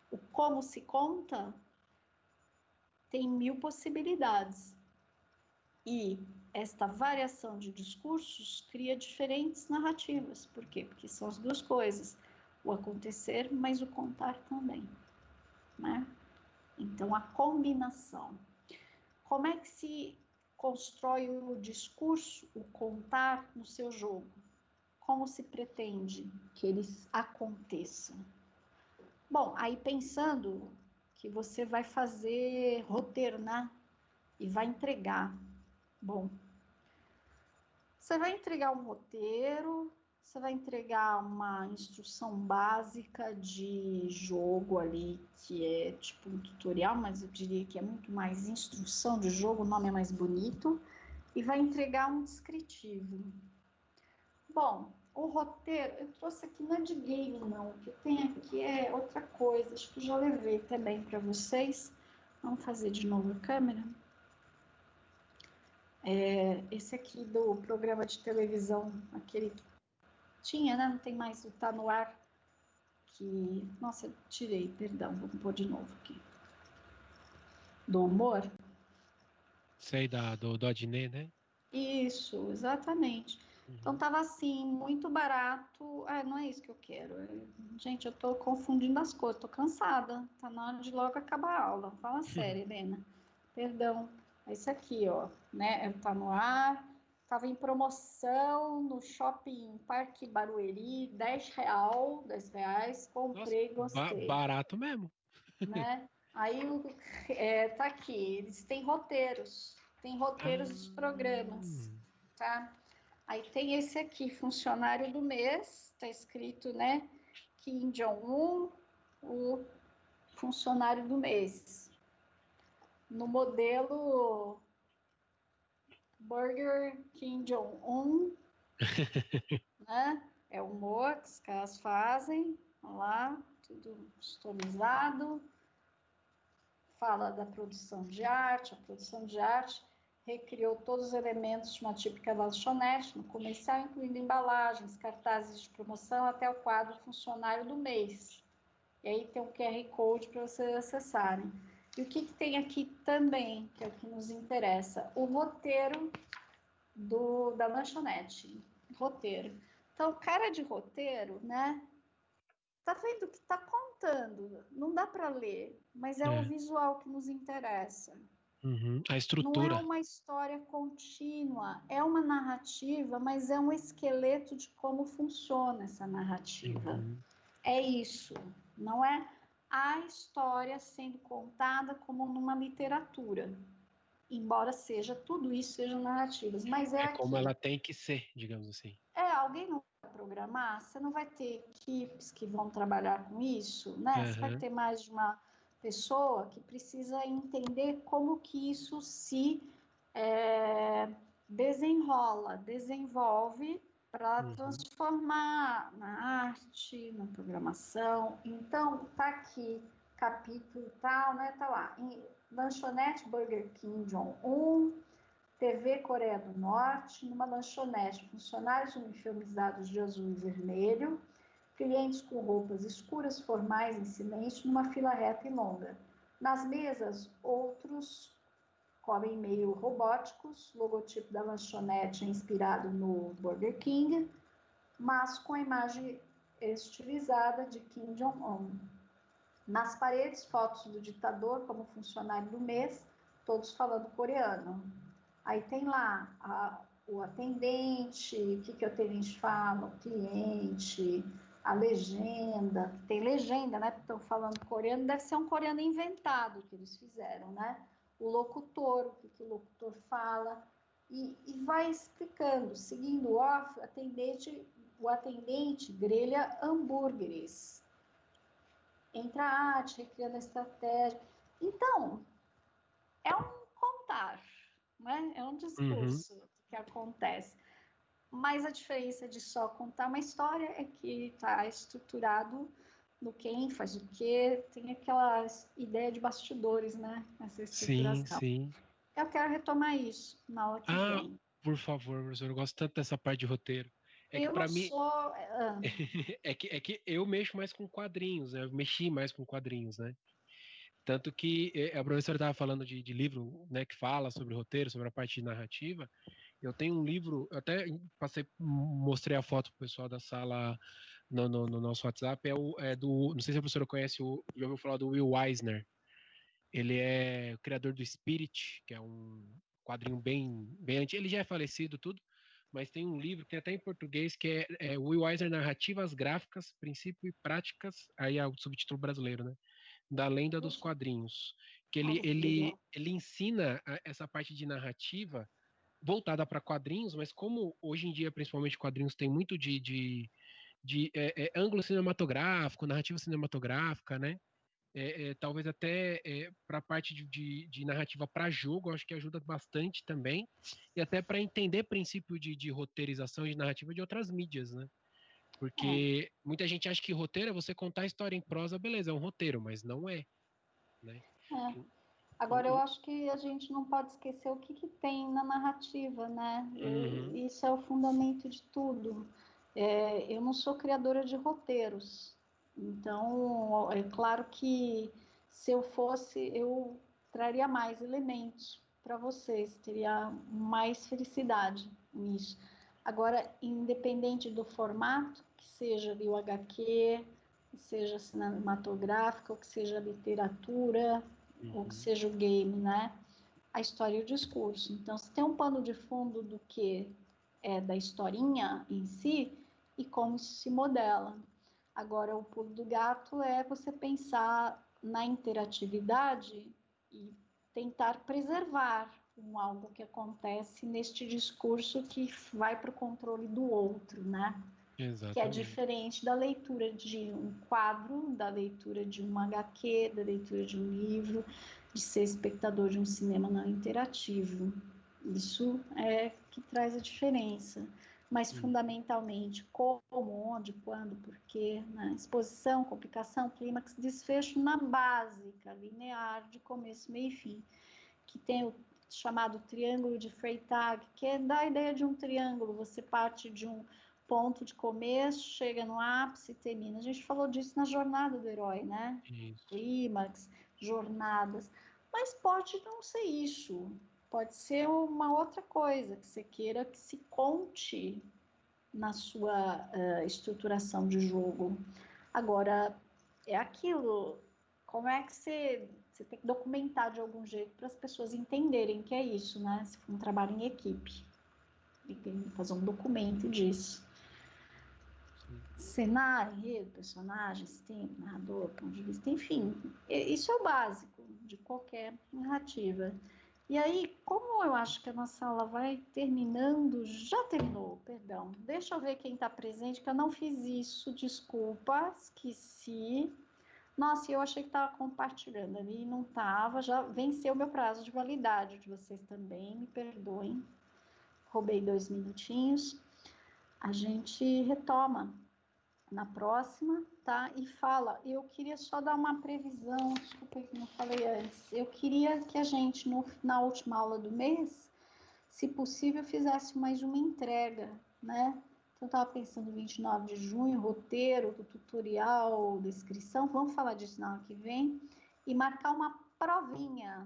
O como se conta tem 1000 possibilidades. E esta variação de discursos cria diferentes narrativas. Por quê? Porque são as duas coisas. O acontecer, mas o contar também, né? Então, a combinação. Como é que se constrói o discurso, o contar no seu jogo? Como se pretende que eles aconteçam? Bom, aí pensando que você vai fazer roteiro, né? E vai entregar. Bom, você vai entregar um roteiro, você vai entregar uma instrução básica de jogo ali, que é tipo um tutorial, mas eu diria que é muito mais instrução de jogo, o nome é mais bonito, e vai entregar um descritivo. Bom, o roteiro, eu trouxe aqui, não é de game não, o que tem aqui é outra coisa, acho que eu já levei também para vocês. Vamos fazer de novo a câmera. Esse aqui do programa de televisão, aquele que tinha, né? Não tem mais, o Tá no Ar, que... Nossa, eu tirei, perdão, vou pôr de novo aqui. Do humor. Sei do Adnet, né? Isso, exatamente. Então tava assim, muito barato. Não é isso que eu quero. Gente, eu tô confundindo as coisas, tô cansada. Tá na hora de logo acabar a aula. Fala sério, Helena. Perdão. Esse aqui, ó, né? Tá no ar. Tava em promoção no shopping Parque Barueri, R$ 10. Comprei, gostei. Barato mesmo. Né? Aí tá aqui, eles têm roteiros. Tem roteiros dos programas, tá? Aí tem esse aqui, funcionário do mês, tá escrito, né? Kim Jong-un, o funcionário do mês. No modelo Burger Kim Jong-un, né? É o humor que os caras fazem, olha lá, tudo customizado. Fala da produção de arte, a produção de arte recriou todos os elementos de uma típica lanchonete no comercial, incluindo embalagens, cartazes de promoção, até o quadro funcionário do mês. E aí tem um QR Code para vocês acessarem. E o que tem aqui também, que é o que nos interessa? O roteiro da lanchonete. Roteiro. Então, cara de roteiro, né? Tá vendo o que tá contando? Não dá para ler, mas é o visual que nos interessa. A Não estrutura. é uma história contínua, é uma narrativa, mas é um esqueleto de como funciona essa narrativa. É isso, não é a história sendo contada como numa literatura, embora tudo isso seja narrativas, mas é como ela tem que ser, digamos assim. Alguém não vai programar, você não vai ter equipes que vão trabalhar com isso, né? Você vai ter mais de uma pessoa que precisa entender como que isso se desenvolve para transformar na arte, na programação. Então, tá aqui, capítulo tal, né? Tá lá, lanchonete Burger King Jong-un, TV Coreia do Norte, numa lanchonete, funcionários uniformizados de azul e vermelho, clientes com roupas escuras, formais, em silêncio, numa fila reta e longa. Nas mesas, outros comem meio robóticos, logotipo da lanchonete é inspirado no Burger King, mas com a imagem estilizada de Kim Jong-un. Nas paredes, fotos do ditador como funcionário do mês, todos falando coreano. Aí tem lá o atendente, o que o atendente fala, o cliente, a legenda. Tem legenda, né? Porque estão falando coreano, deve ser um coreano inventado que eles fizeram, né? O locutor, o que o locutor fala. E vai explicando, seguindo off, o atendente grelha hambúrgueres. Entra a arte, recriando a estratégia. Então, é um contar. Né? É um discurso que acontece. Mas a diferença de só contar uma história é que está estruturado no quem faz o quê, tem aquela ideia de bastidores, né? Essa estruturação. Sim. Eu quero retomar isso na aula que vem. Por favor, professor, eu gosto tanto dessa parte de roteiro. Eu não sou... é que eu mexo mais com quadrinhos, né? Eu mexi mais com quadrinhos, né? Tanto que a professora estava falando de livro, né, que fala sobre roteiro, sobre a parte de narrativa. Eu tenho um livro, eu até mostrei a foto pro pessoal da sala no nosso WhatsApp, não sei se a professora conhece, já ouviu falar do Will Eisner. Ele é o criador do Spirit, que é um quadrinho bem antigo. Ele já é falecido, tudo, mas tem um livro, tem até em português, que é Will Eisner Narrativas Gráficas, Princípio e Práticas, aí é o subtítulo brasileiro, né? Da lenda dos quadrinhos, que ele ensina essa parte de narrativa voltada para quadrinhos, mas como hoje em dia, principalmente quadrinhos, tem muito de ângulo cinematográfico, narrativa cinematográfica, né? Talvez até para a parte de narrativa para jogo, eu acho que ajuda bastante também, e até para entender princípio de roteirização e de narrativa de outras mídias, né? Porque muita gente acha que roteiro é você contar a história em prosa, beleza, é um roteiro, mas não é, né? Agora, eu acho que a gente não pode esquecer o que tem na narrativa, né? Isso é o fundamento de tudo. Eu não sou criadora de roteiros, então é claro que se eu fosse, eu traria mais elementos para vocês, teria mais felicidade nisso. Agora, independente do formato, que seja o HQ, que seja cinematográfica, ou que seja literatura, ou que seja o game, né? A história e o discurso. Então, você tem um pano de fundo do que é da historinha em si e como isso se modela. Agora, o pulo do gato é você pensar na interatividade e tentar preservar algo que acontece neste discurso que vai para o controle do outro, né? Exatamente. Que é diferente da leitura de um quadro, da leitura de um HQ, da leitura de um livro, de ser espectador de um cinema não interativo. Isso é que traz a diferença. Mas, fundamentalmente, como, onde, quando, porquê, né? Exposição, complicação, clímax, desfecho na básica, linear, de começo, meio e fim, que tem o chamado triângulo de Freytag, que é da ideia de um triângulo, você parte de um ponto de começo, chega no ápice e termina. A gente falou disso na jornada do herói, né? Clímax, jornadas. Mas pode não ser isso. Pode ser uma outra coisa que você queira que se conte na sua estruturação de jogo. Agora, é aquilo. Como é que você tem que documentar de algum jeito para as pessoas entenderem que é isso, né? Se for um trabalho em equipe. Tem que fazer um documento disso. Cenário, enredo, personagens, tempo, narrador, ponto de vista, enfim, isso é o básico de qualquer narrativa. E aí, como eu acho que a nossa aula vai terminando, já terminou, perdão, deixa eu ver quem está presente, que eu não fiz isso, desculpa, esqueci. Nossa, eu achei que estava compartilhando ali, não estava, já venceu o meu prazo de validade de vocês também, me perdoem, roubei 2 minutinhos. A gente retoma na próxima, tá? E fala, eu queria só dar uma previsão, desculpa que não falei antes, eu queria que a gente, na última aula do mês, se possível, fizesse mais uma entrega, né? Então, eu estava pensando 29 de junho, roteiro, do tutorial, descrição, vamos falar disso na aula que vem, e marcar uma provinha.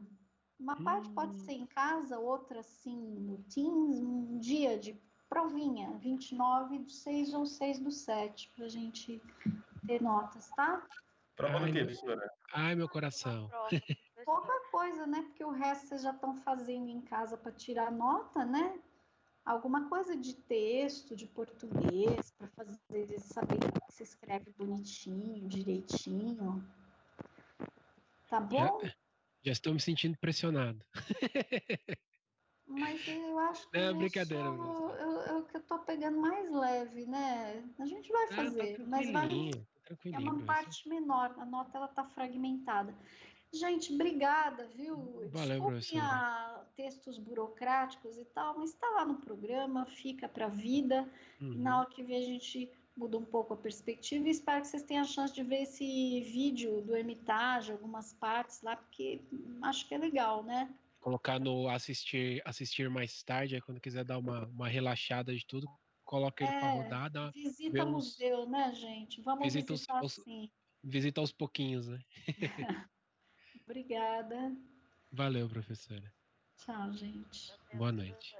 Uma parte pode ser em casa, outra, assim, no Teams, um dia de provinha, 29 do 6 ou 6 do 7, para a gente ter notas, tá? Prova do quê, professora? Ai, meu coração. Pouca coisa, né? Porque o resto vocês já estão fazendo em casa para tirar nota, né? Alguma coisa de texto, de português, para fazer eles saberem que se escreve bonitinho, direitinho. Tá bom? Já estou me sentindo pressionado. Mas eu acho que Não, brincadeira. é o que eu tô pegando mais leve, né? A gente vai fazer, mas é uma parte menor. A nota ela tá fragmentada. Gente, obrigada, viu? Valeu, Desculpem textos burocráticos e tal, mas está lá no programa, fica para a vida. E na hora que vem a gente muda um pouco a perspectiva e espero que vocês tenham a chance de ver esse vídeo do Hermitage, algumas partes lá, porque acho que é legal, né? Colocar no assistir mais tarde, aí quando quiser dar uma relaxada de tudo, coloca ele para rodar, visita museu, né, gente? Vamos visitar sim. Visita aos pouquinhos, né? Obrigada. Valeu, professora. Tchau, gente. Boa noite.